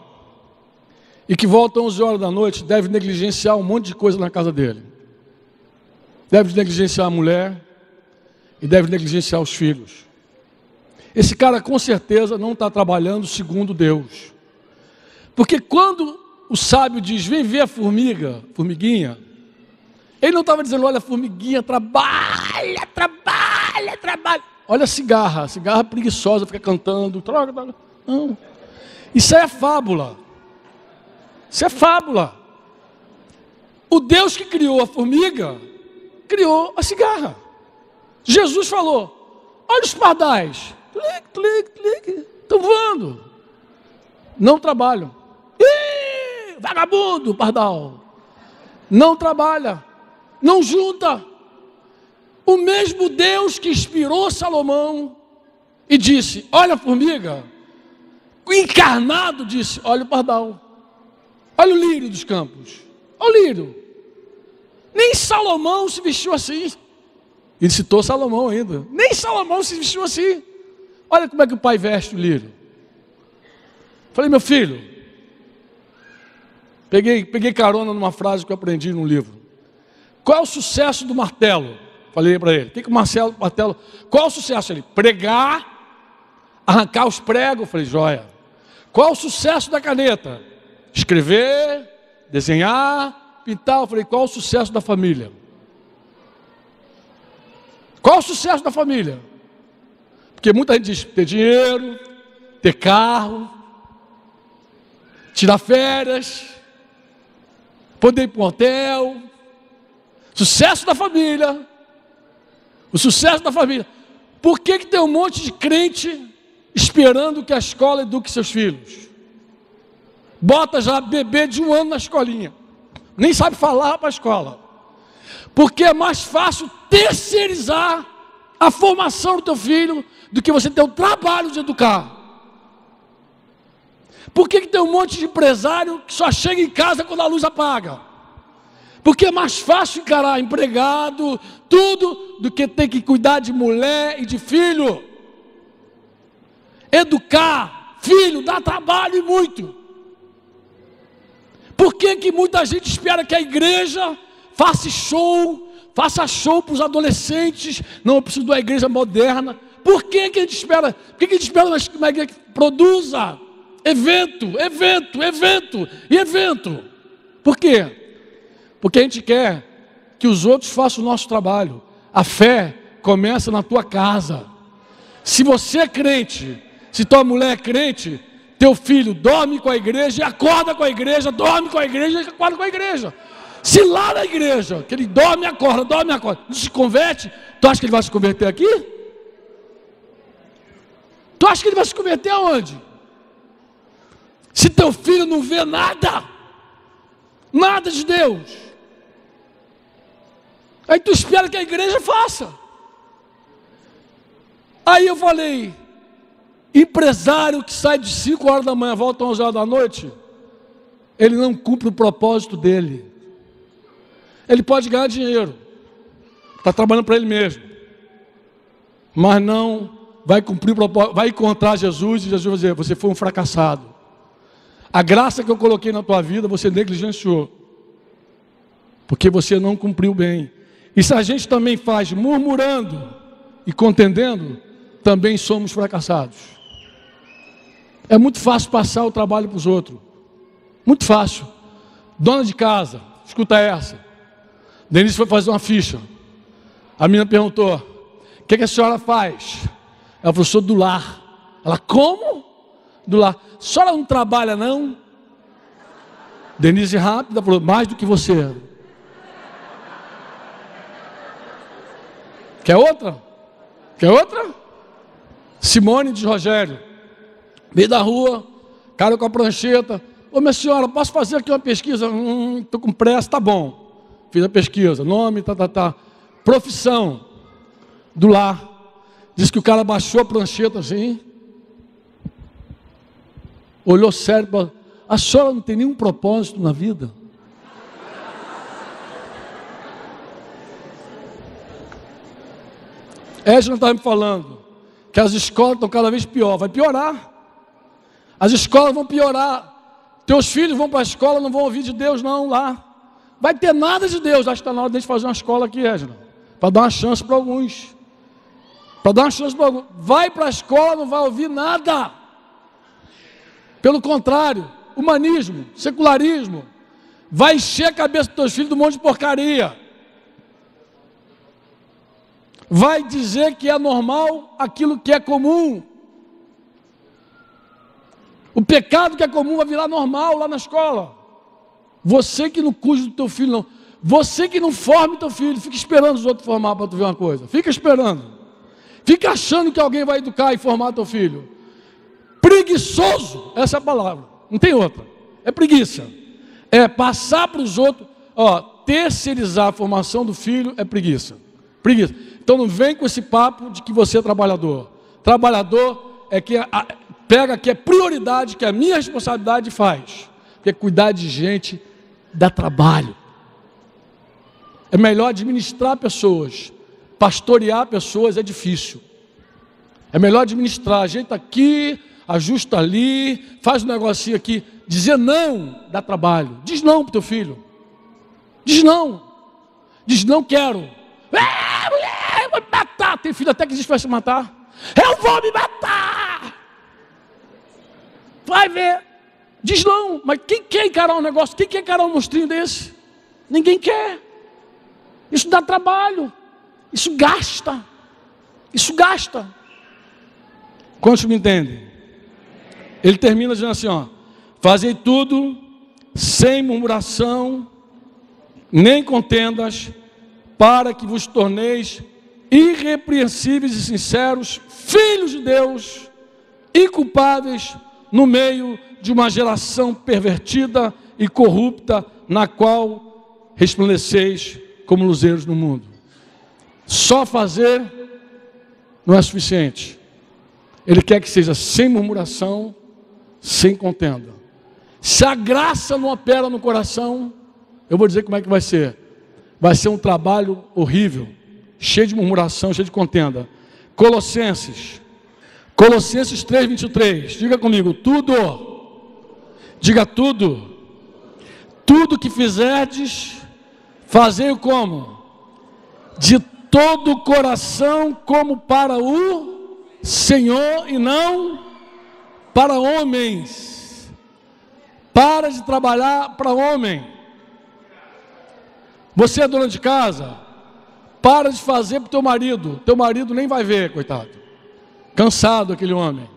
e que volta às 11 horas da noite deve negligenciar um monte de coisa na casa dele. Deve negligenciar a mulher e deve negligenciar os filhos. Esse cara com certeza não está trabalhando segundo Deus. Porque quando o sábio diz, vem ver a formiguinha, ele não estava dizendo, olha, formiguinha, trabalha. Olha a cigarra preguiçosa, fica cantando, não. Isso é fábula. Isso é fábula. O Deus que criou a formiga, criou a cigarra. Jesus falou, olha os pardais, estão voando, não trabalham. Ih, vagabundo, pardal, não trabalha, não junta. O mesmo Deus que inspirou Salomão e disse, olha a formiga, o encarnado disse, olha o pardal, olha o lírio dos campos, olha o lírio. Nem Salomão se vestiu assim. Ele citou Salomão ainda. Nem Salomão se vestiu assim. Olha como é que o pai veste o lírio. Falei, meu filho, peguei carona numa frase que eu aprendi num livro. Qual é o sucesso do martelo? Falei para ele, o que o martelo, qual é o sucesso? Ele, pregar, arrancar os pregos. Falei, joia. Qual é o sucesso da caneta? Escrever, desenhar, pintar. Eu falei, qual é o sucesso da família? Qual é o sucesso da família? Porque muita gente diz, ter dinheiro, ter carro, tirar férias, poder ir para um hotel. Sucesso da família. O sucesso da família. Por que tem um monte de crente esperando que a escola eduque seus filhos? Bota já bebê de 1 ano na escolinha. Nem sabe falar para a escola. Porque é mais fácil terceirizar a formação do teu filho do que você ter o trabalho de educar. Por que tem um monte de empresário que só chega em casa quando a luz apaga? Porque é mais fácil encarar empregado, tudo, do que ter que cuidar de mulher e de filho. Educar filho dá trabalho e muito. Por que muita gente espera que a igreja faça show para os adolescentes? Não, eu preciso de uma igreja moderna. Por que a gente espera? Por que a gente espera uma igreja que produza evento? Por quê? Porque a gente quer que os outros façam o nosso trabalho. A fé começa na tua casa. Se você é crente, se tua mulher é crente, teu filho dorme com a igreja e acorda com a igreja, dorme com a igreja e acorda com a igreja. Se lá na igreja, que ele dorme e acorda, não se converte, tu acha que ele vai se converter aqui? Tu acha que ele vai se converter aonde? Se teu filho não vê nada de Deus, aí tu espera que a igreja faça. Aí eu falei, empresário que sai de 5 horas da manhã, volta às 11 horas da noite, ele não cumpre o propósito dele. Ele pode ganhar dinheiro, está trabalhando para ele mesmo, mas não vai cumprir o propósito, vai encontrar Jesus e Jesus vai dizer: você foi um fracassado. A graça que eu coloquei na tua vida, você negligenciou, porque você não cumpriu bem. E se a gente também faz murmurando e contendendo, também somos fracassados. É muito fácil passar o trabalho para os outros, muito fácil. Dona de casa, escuta essa. Denise foi fazer uma ficha. A menina perguntou: o que a senhora faz? Ela falou: sou do lar. Ela: como? Do lar. A senhora não trabalha não? Denise rápida falou: mais do que você. Quer outra? Quer outra? Simone de Rogério, veio da rua, cara com a prancheta: ô minha senhora, posso fazer aqui uma pesquisa? Estou com pressa. Tá bom. Fiz a pesquisa, nome, profissão, do lar. Diz que o cara baixou a prancheta assim, olhou sério, falou: a senhora não tem nenhum propósito na vida? Edna estava me falando que as escolas estão cada vez pior, vai piorar. As escolas vão piorar. Teus filhos vão para a escola, não vão ouvir de Deus não lá. Vai ter nada de Deus. Acho que está na hora de a gente fazer uma escola aqui, Edna, para dar uma chance para alguns. Para dar uma chance para alguns. Vai para a escola, não vai ouvir nada. Pelo contrário, humanismo, secularismo, vai encher a cabeça dos teus filhos de um monte de porcaria. Vai dizer que é normal aquilo que é comum. O pecado que é comum vai virar normal lá na escola. Você que não cuide do teu filho, não. Você que não forme teu filho, fica esperando os outros formar para tu ver uma coisa. Fica esperando. Fica achando que alguém vai educar e formar teu filho. Preguiçoso, essa é a palavra. Não tem outra. É preguiça. É passar para os outros. Terceirizar a formação do filho é preguiça. Preguiça. Então não vem com esse papo de que você é trabalhador. Trabalhador é que pega que é prioridade, que é a minha responsabilidade e faz. Porque cuidar de gente dá trabalho. É melhor administrar pessoas. Pastorear pessoas é difícil. É melhor administrar. Ajeita aqui, ajusta ali, faz um negocinho aqui. Dizer não dá trabalho. Diz não para o teu filho. Diz não. Diz não quero. Mulher, eu vou me matar. Tem filho até que diz que vai se matar. Eu vou me matar. Vai ver. Diz não. Mas quem quer encarar um negócio? Quem quer encarar um monstrinho desse? Ninguém quer. Isso dá trabalho. Isso gasta. Isso gasta. Quantos me entendem? Ele termina dizendo assim, fazei tudo sem murmuração, nem contendas, para que vos torneis irrepreensíveis e sinceros, filhos de Deus, inculpáveis no meio de uma geração pervertida e corrupta, na qual resplandeceis como luzeiros no mundo. Só fazer não é suficiente. Ele quer que seja sem murmuração, sem contenda. Se a graça não opera no coração, eu vou dizer como é que vai ser. Vai ser um trabalho horrível, cheio de murmuração, cheio de contenda. Colossenses 3:23, diga comigo, diga tudo que fizerdes, fazei-o como? De todo o coração, como para o Senhor e não para homens. Para de trabalhar para homem. Você é dona de casa, para de fazer para o teu marido nem vai ver, coitado, cansado aquele homem.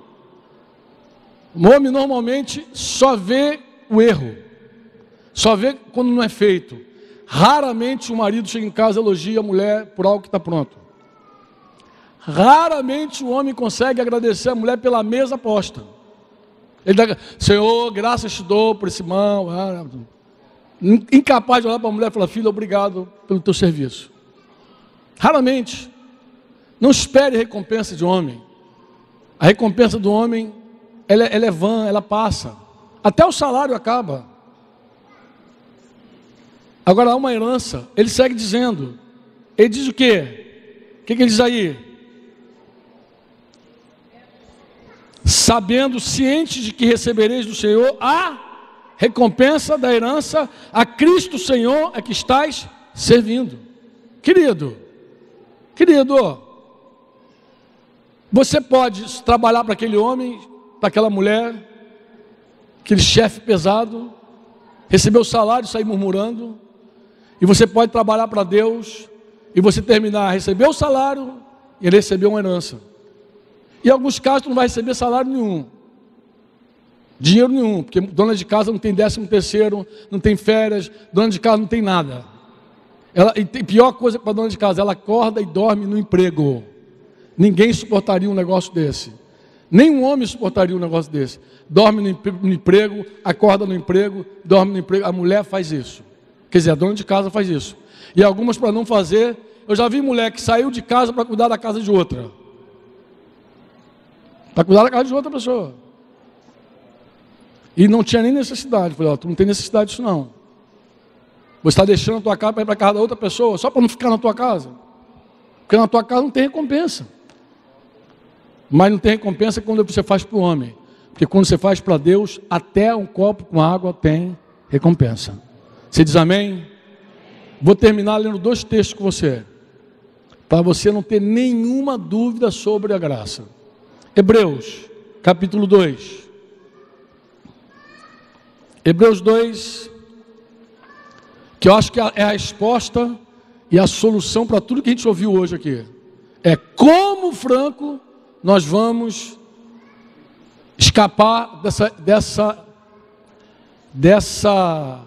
O homem normalmente só vê o erro, só vê quando não é feito. Raramente o marido chega em casa e elogia a mulher por algo que está pronto. Raramente o homem consegue agradecer a mulher pela mesa posta. Ele dá, Senhor, graças te dou por esse mão. Incapaz de olhar para a mulher e falar, filha, obrigado pelo teu serviço. Raramente. Não espere recompensa de homem. A recompensa do homem, ela é vã, ela passa. Até o salário acaba. Agora há uma herança. Ele segue dizendo. Ele diz o quê? O que ele diz aí? Sabendo, ciente de que recebereis do Senhor a recompensa da herança, a Cristo Senhor é que estais servindo. Querido, você pode trabalhar para aquele homem, para aquela mulher, aquele chefe pesado, receber o salário e sair murmurando, e você pode trabalhar para Deus, e você terminar, receber o salário, e ele receber uma herança. Em alguns casos, tu não vai receber salário nenhum, dinheiro nenhum, porque dona de casa não tem 13º, não tem férias, dona de casa não tem nada. E tem pior coisa para dona de casa, ela acorda e dorme no emprego. Ninguém suportaria um negócio desse. Nenhum homem suportaria um negócio desse. Dorme no emprego, acorda no emprego, dorme no emprego. A mulher faz isso. Quer dizer, a dona de casa faz isso. E algumas para não fazer. Eu já vi mulher que saiu de casa para cuidar da casa de outra. Para cuidar da casa de outra pessoa. E não tinha nem necessidade. Falei, tu não tem necessidade disso não. Você está deixando a tua casa para ir para a casa da outra pessoa, só para não ficar na tua casa. Porque na tua casa não tem recompensa. Mas não tem recompensa quando você faz para o homem. Porque quando você faz para Deus, até um copo com água tem recompensa. Você diz amém? Vou terminar lendo 2 textos com você. Para você não ter nenhuma dúvida sobre a graça. Hebreus, capítulo 2. Hebreus 2, que eu acho que é a resposta e a solução para tudo que a gente ouviu hoje aqui. É como, Franco, nós vamos escapar dessa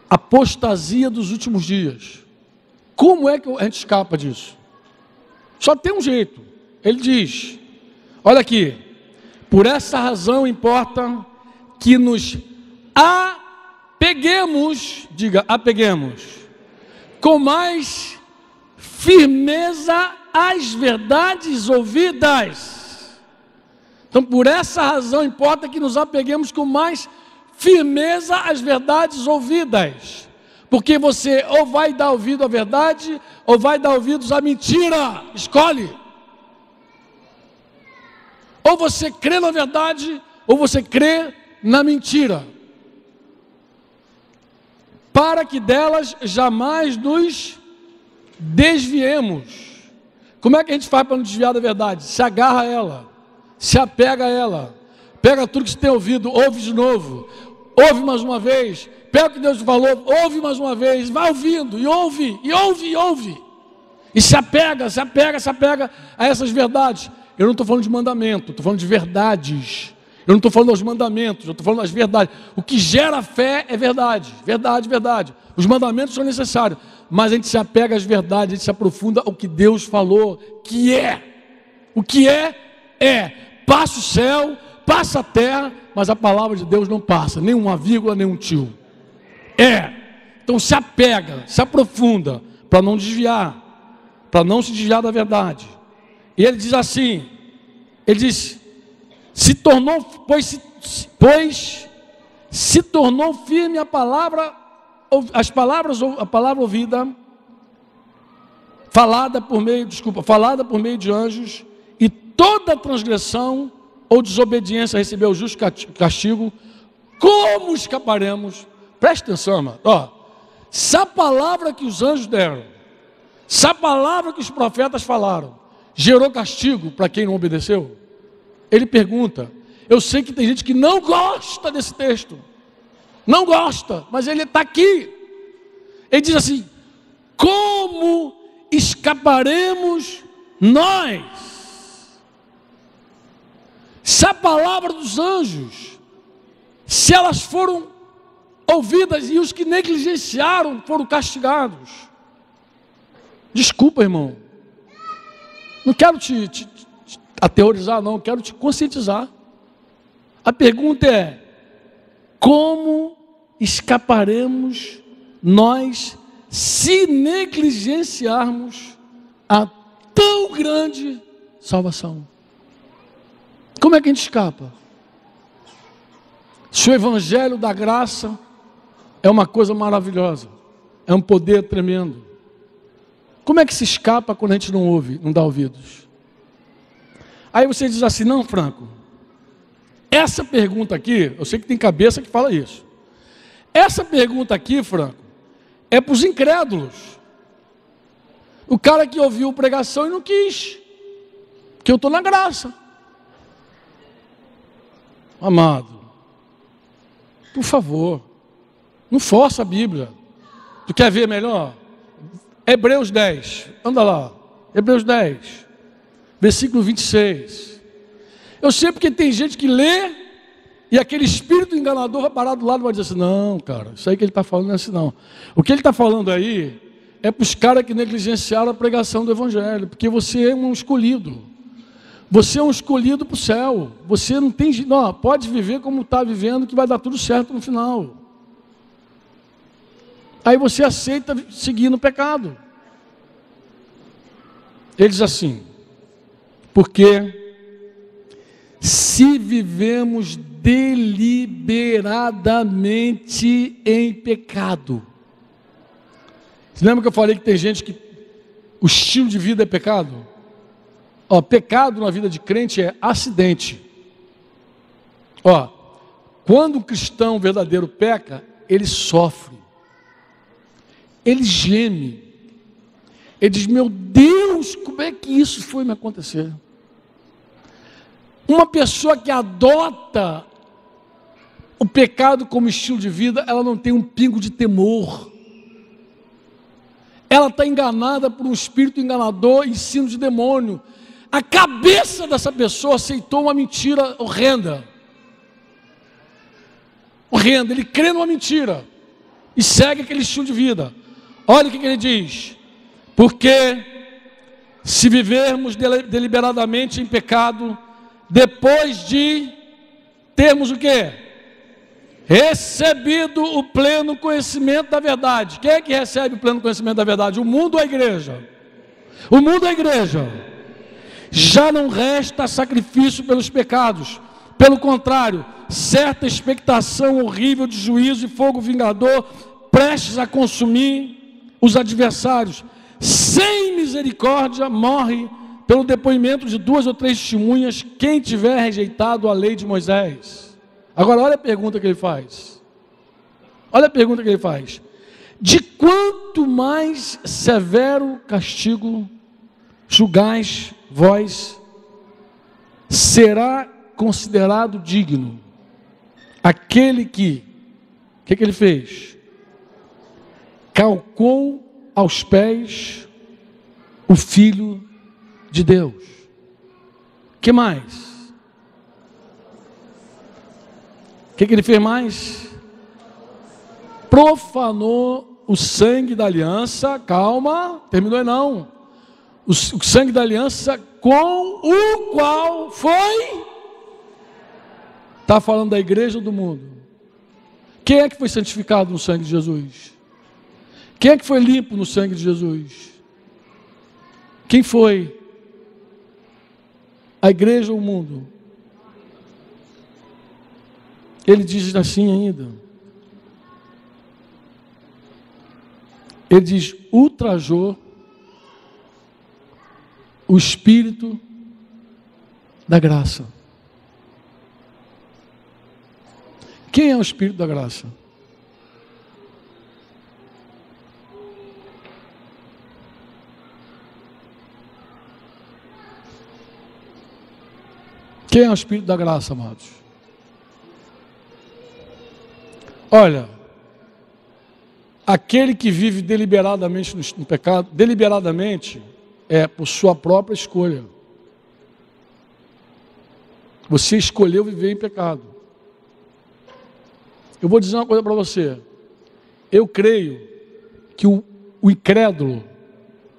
apostasia dos últimos dias. Como é que a gente escapa disso? Só tem um jeito. Ele diz, olha aqui, por essa razão importa que nos apeguemos, diga, apeguemos, com mais firmeza às verdades ouvidas. Então, por essa razão, importa que nos apeguemos com mais firmeza às verdades ouvidas. Porque você ou vai dar ouvido à verdade, ou vai dar ouvidos à mentira. Escolhe. Ou você crê na verdade, ou você crê na mentira. Para que delas jamais nos desviemos. Como é que a gente faz para não desviar da verdade? Se agarra a ela, se apega a ela, pega tudo que você tem ouvido, ouve de novo, ouve mais uma vez, pega o que Deus falou, ouve mais uma vez, vai ouvindo, e ouve, e ouve, e ouve, e se apega a essas verdades. Eu não estou falando de mandamento, estou falando de verdades. Eu não estou falando dos mandamentos, eu estou falando das verdades. O que gera fé é verdade, verdade, verdade. Os mandamentos são necessários, mas a gente se apega às verdades, a gente se aprofunda ao que Deus falou, que é. O que é. Passa o céu, passa a terra, mas a palavra de Deus não passa, nem uma vírgula, nem um tio. Então se apega, se aprofunda, para não desviar, para não se desviar da verdade. E ele diz assim, ele diz... Pois se tornou firme a palavra ouvida, falada por meio de anjos, e toda transgressão ou desobediência recebeu o justo castigo. Como escaparemos? Preste atenção, irmão. Se a palavra que os anjos deram, se a palavra que os profetas falaram, gerou castigo para quem não obedeceu, ele pergunta, eu sei que tem gente que não gosta desse texto, não gosta, mas ele está aqui. Ele diz assim, como escaparemos nós? Se a palavra dos anjos, se elas foram ouvidas e os que negligenciaram foram castigados. Desculpa, irmão, não quero te aterrorizar, não, quero te conscientizar. A pergunta é, como escaparemos nós se negligenciarmos a tão grande salvação? Como é que a gente escapa? Se o evangelho da graça é uma coisa maravilhosa, É um poder tremendo. Como é que se escapa quando a gente não ouve, não dá ouvidos? Aí você diz assim, não, Franco, essa pergunta aqui, eu sei que tem cabeça que fala isso. Essa pergunta aqui, Franco, é para os incrédulos. O cara que ouviu pregação e não quis, porque eu estou na graça. Amado, por favor, não força a Bíblia. Tu quer ver melhor? Hebreus 10, anda lá, Hebreus 10, versículo 26. Eu sei porque tem gente que lê e aquele espírito enganador vai parar do lado e vai dizer assim, não, cara, isso aí que ele está falando não é assim não. O que ele está falando aí é para os caras que negligenciaram a pregação do Evangelho, porque você é um escolhido. Você é um escolhido para o céu. Você não tem, não, pode viver como está vivendo que vai dar tudo certo no final. Aí você aceita seguir no pecado. Ele diz assim, porque se vivemos deliberadamente em pecado. Você lembra que eu falei que tem gente que o estilo de vida é pecado? Ó, pecado na vida de crente é acidente. Ó, quando um cristão verdadeiro peca, ele sofre. Ele geme. Ele diz, meu Deus, como é que isso foi me acontecer? Uma pessoa que adota o pecado como estilo de vida, ela não tem um pingo de temor. Ela está enganada por um espírito enganador, ensino de demônio. A cabeça dessa pessoa aceitou uma mentira horrenda. Horrenda, ele crê numa mentira e segue aquele estilo de vida. Olha o que ele diz, porque se vivermos deliberadamente em pecado, depois de termos o quê? Recebido o pleno conhecimento da verdade. Quem é que recebe o pleno conhecimento da verdade? O mundo ou a igreja? O mundo ou a igreja? Já não resta sacrifício pelos pecados. Pelo contrário, certa expectação horrível de juízo e fogo vingador, prestes a consumir os adversários. Sem misericórdia, morre pelo depoimento de 2 ou 3 testemunhas quem tiver rejeitado a lei de Moisés. Agora olha a pergunta que ele faz. Olha a pergunta que ele faz. De quanto mais severo castigo julgais vós, será considerado digno aquele que, o que ele fez? Calcou aos pés o Filho de Deus. Que mais? O que ele fez mais? Profanou o sangue da aliança. Calma, terminou aí não. O sangue da aliança com o qual foi. Está falando da igreja ou do mundo? Quem é que foi santificado no sangue de Jesus? Quem é que foi limpo no sangue de Jesus? Quem foi? A igreja ou o mundo? Ele diz assim ainda. Ele diz, ultrajou o Espírito da graça. Quem é o Espírito da graça? Quem é o Espírito da graça, amados? Olha, aquele que vive deliberadamente no pecado, deliberadamente é por sua própria escolha. Você escolheu viver em pecado. Eu vou dizer uma coisa para você. Eu creio que o incrédulo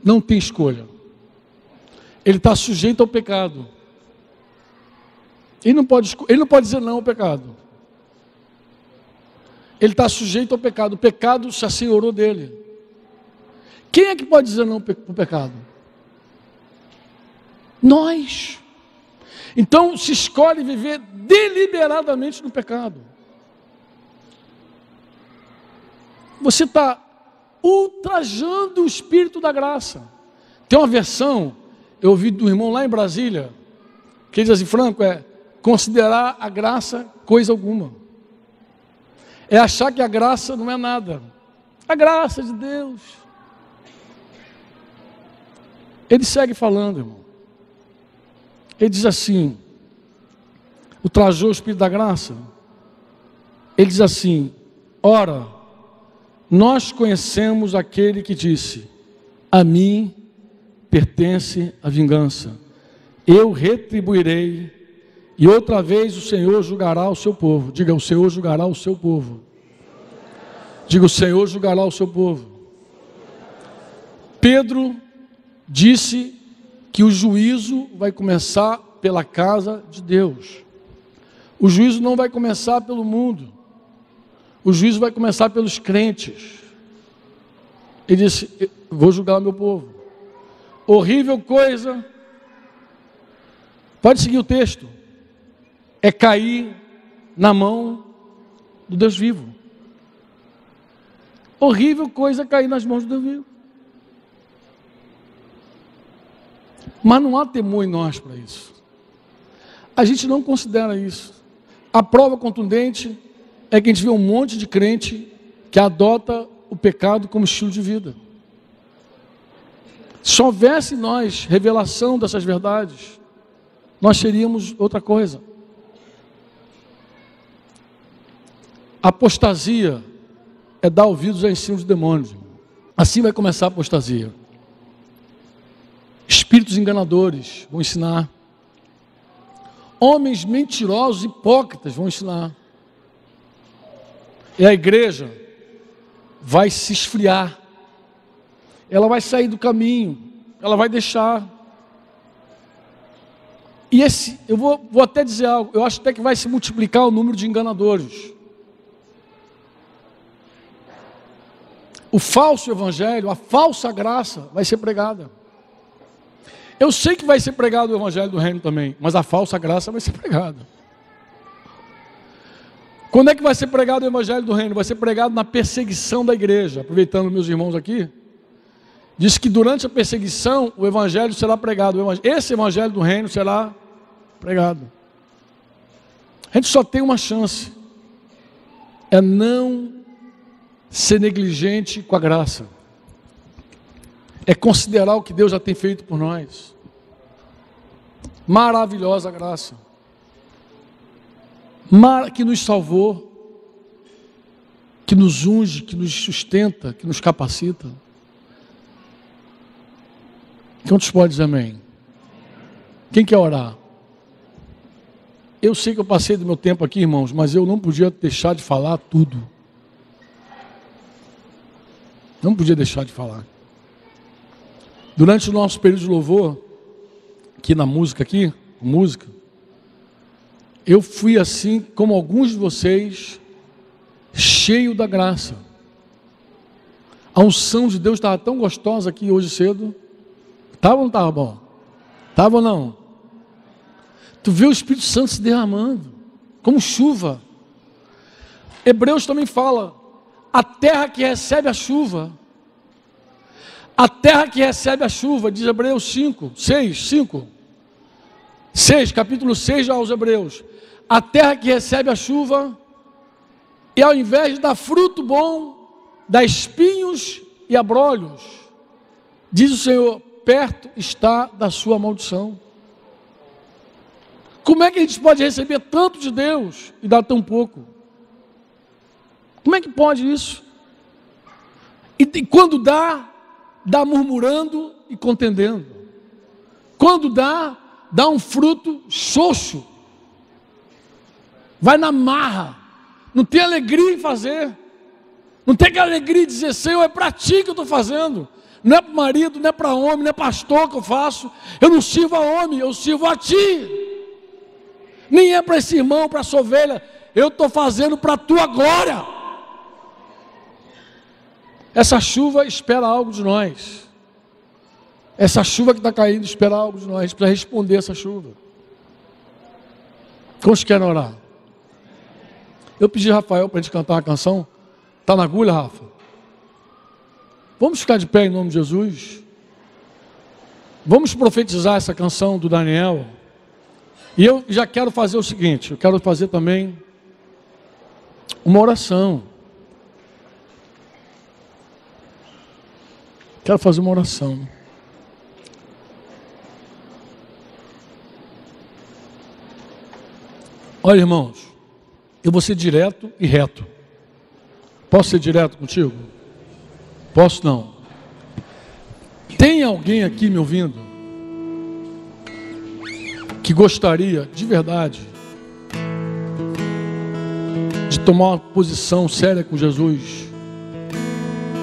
não tem escolha. Ele está sujeito ao pecado. Ele não pode dizer não ao pecado. Ele está sujeito ao pecado. O pecado se assenhorou dele. Quem é que pode dizer não para o pecado? Nós. Então se escolhe viver deliberadamente no pecado. Você está ultrajando o Espírito da graça. Tem uma versão, eu ouvi do irmão lá em Brasília, que diz assim, Franco, considerar a graça coisa alguma. É achar que a graça não é nada. A graça de Deus. Ele segue falando, irmão. Ele diz assim, ultrajou o Espírito da graça. Ele diz assim, ora, nós conhecemos aquele que disse, a mim pertence a vingança, eu retribuirei, e outra vez o Senhor julgará o seu povo. Diga, o Senhor julgará o seu povo. Diga, o Senhor julgará o seu povo. Pedro disse que o juízo vai começar pela casa de Deus. O juízo não vai começar pelo mundo. O juízo vai começar pelos crentes. Ele disse, vou julgar o meu povo. Horrível coisa, pode seguir o texto, é cair na mão do Deus vivo. Horrível coisa é cair nas mãos do Deus vivo. Mas não há temor em nós para isso. A gente não considera isso. A prova contundente é que a gente vê um monte de crente que adota o pecado como estilo de vida. Se houvesse em nós revelação dessas verdades, nós seríamos outra coisa. Apostasia é dar ouvidos a ensino de demônios. Assim vai começar a apostasia. Espíritos enganadores vão ensinar. Homens mentirosos, hipócritas vão ensinar. E a igreja vai se esfriar. Ela vai sair do caminho, ela vai deixar. E eu vou até dizer algo, eu acho até que vai se multiplicar o número de enganadores. O falso evangelho, a falsa graça vai ser pregada. Eu sei que vai ser pregado o evangelho do reino também, mas a falsa graça vai ser pregada. Quando é que vai ser pregado o evangelho do reino? Vai ser pregado na perseguição da igreja. Aproveitando meus irmãos aqui, diz que durante a perseguição o evangelho será pregado. Esse evangelho do reino será pregado. A gente só tem uma chance, é não ser negligente com a graça, é considerar o que Deus já tem feito por nós. Maravilhosa graça, que nos salvou, que nos unge, que nos sustenta, que nos capacita. Quantos podem dizer amém? Quem quer orar? Eu sei que eu passei do meu tempo aqui, irmãos, mas eu não podia deixar de falar tudo. Não podia deixar de falar. Durante o nosso período de louvor, aqui na música, eu fui assim, como alguns de vocês, cheio da graça. A unção de Deus estava tão gostosa aqui hoje cedo. Estava ou não estava bom? Estava ou não? Tu vê o Espírito Santo se derramando, como chuva. Hebreus também fala, a terra que recebe a chuva, diz Hebreus 6, capítulo 6 aos Hebreus, a terra que recebe a chuva, e ao invés de dar fruto bom, dá espinhos e abrolhos, diz o Senhor, perto está da sua maldição. Como é que a gente pode receber tanto de Deus e dar tão pouco? Como é que pode isso? E quando dá murmurando e contendendo. Quando dá um fruto xoxo. Vai na marra. Não tem alegria em fazer. Não tem aquela alegria de dizer, Senhor, é para ti que eu estou fazendo. Não é para o marido, não é para homem, não é pastor que eu faço. Eu não sirvo a homem, eu sirvo a ti. Nem é para esse irmão, para essa ovelha. Eu estou fazendo para a tua glória. Essa chuva espera algo de nós. Essa chuva que está caindo espera algo de nós. A gente precisa responder essa chuva. Quantos querem orar? Eu pedi a Rafael para a gente cantar uma canção. Está na agulha, Rafa? Vamos ficar de pé em nome de Jesus. Vamos profetizar essa canção do Daniel. E eu já quero fazer o seguinte, eu quero fazer também uma oração. Quero fazer uma oração. Olha, irmãos, eu vou ser direto e reto. Posso ser direto contigo? Posso não? Tem alguém aqui me ouvindo que gostaria, de verdade, de tomar uma posição séria com Jesus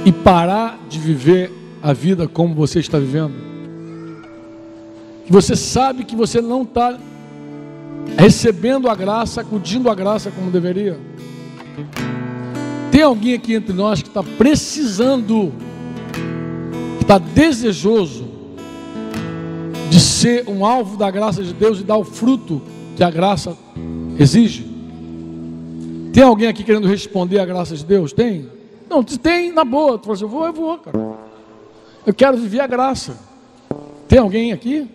e parar de viver a vida como você está vivendo? Que você sabe que você não está recebendo a graça, acudindo a graça como deveria? Tem alguém aqui entre nós que está precisando, que está desejoso de ser um alvo da graça de Deus e dar o fruto que a graça exige? Tem alguém aqui querendo responder à graça de Deus? Tem? Não, tem na boa. Tu fala assim, eu vou, cara. Eu quero viver a graça. Tem alguém aqui?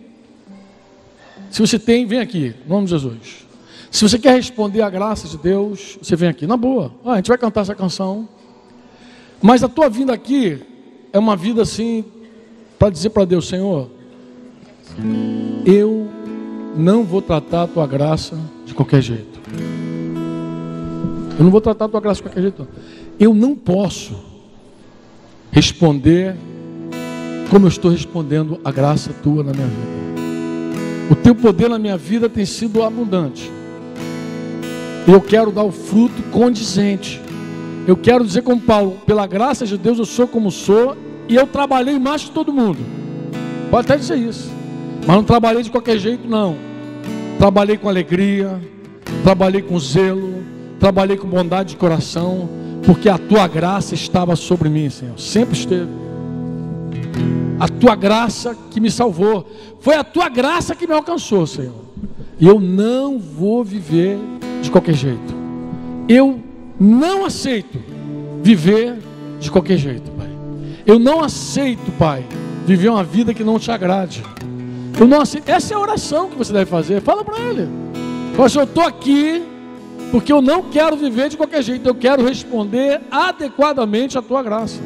Se você tem, vem aqui, em nome de Jesus. Se você quer responder à graça de Deus, você vem aqui, na boa. A gente vai cantar essa canção. Mas a tua vinda aqui é uma vida assim, para dizer para Deus, Senhor, eu não vou tratar a tua graça de qualquer jeito. Eu não vou tratar a tua graça de qualquer jeito. Eu não posso responder como eu estou respondendo a graça tua na minha vida. O teu poder na minha vida tem sido abundante. Eu quero dar o fruto condizente. Eu quero dizer como Paulo, pela graça de Deus eu sou como sou, e eu trabalhei mais que todo mundo. Pode até dizer isso, mas não trabalhei de qualquer jeito, não. Trabalhei com alegria, trabalhei com zelo, trabalhei com bondade de coração, porque a tua graça estava sobre mim, Senhor. Sempre esteve. A tua graça que me salvou. Foi a tua graça que me alcançou, Senhor. E eu não vou viver de qualquer jeito. Eu não aceito viver de qualquer jeito, Pai. Eu não aceito, Pai, viver uma vida que não te agrade. Eu não aceito. Essa é a oração que você deve fazer. Fala para Ele. Fala, eu estou aqui porque eu não quero viver de qualquer jeito. Eu quero responder adequadamente à tua graça.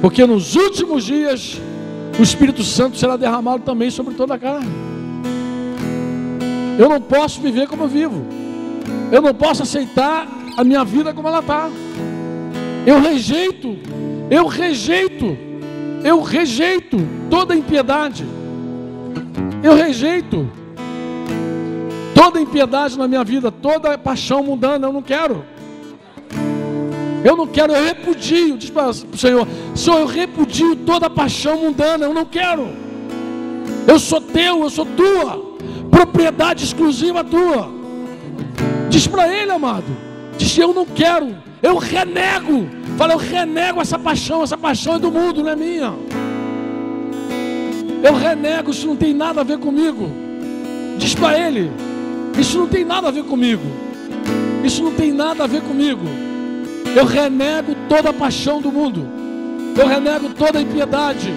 Porque nos últimos dias o Espírito Santo será derramado também sobre toda a carne. Eu não posso viver como eu vivo. Eu não posso aceitar a minha vida como ela está. Eu rejeito toda impiedade. Eu rejeito toda impiedade na minha vida, toda paixão mundana. Eu não quero. Eu não quero, eu repudio. Diz para o Senhor, Senhor, eu repudio toda paixão mundana. Eu não quero. Eu sou teu, eu sou tua. Propriedade exclusiva tua. Diz para Ele, amado. Diz, eu não quero. Eu renego. Fala, eu renego essa paixão é do mundo, não é minha. Eu renego, isso não tem nada a ver comigo. Diz para Ele, isso não tem nada a ver comigo. Isso não tem nada a ver comigo. Eu renego toda a paixão do mundo. Eu renego toda a impiedade.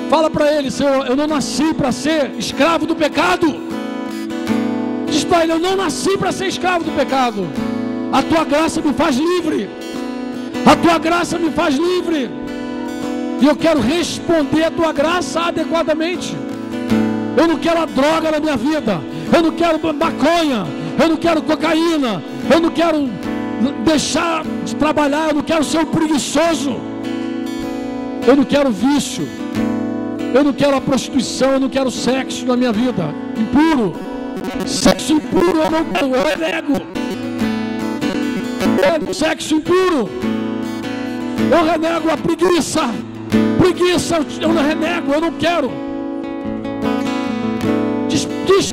Fala para Ele, Senhor, eu não nasci para ser escravo do pecado. Diz para Ele, eu não nasci para ser escravo do pecado. A tua graça me faz livre. A tua graça me faz livre. E eu quero responder a tua graça adequadamente. Eu não quero a droga na minha vida. Eu não quero maconha. Eu não quero cocaína. Eu não quero deixar de trabalhar. Eu não quero ser um preguiçoso. Eu não quero vício. Eu não quero a prostituição. Eu não quero sexo na minha vida impuro. Sexo impuro eu não quero. Eu renego. Sexo impuro. Eu renego a preguiça. Preguiça eu não renego. Eu não quero.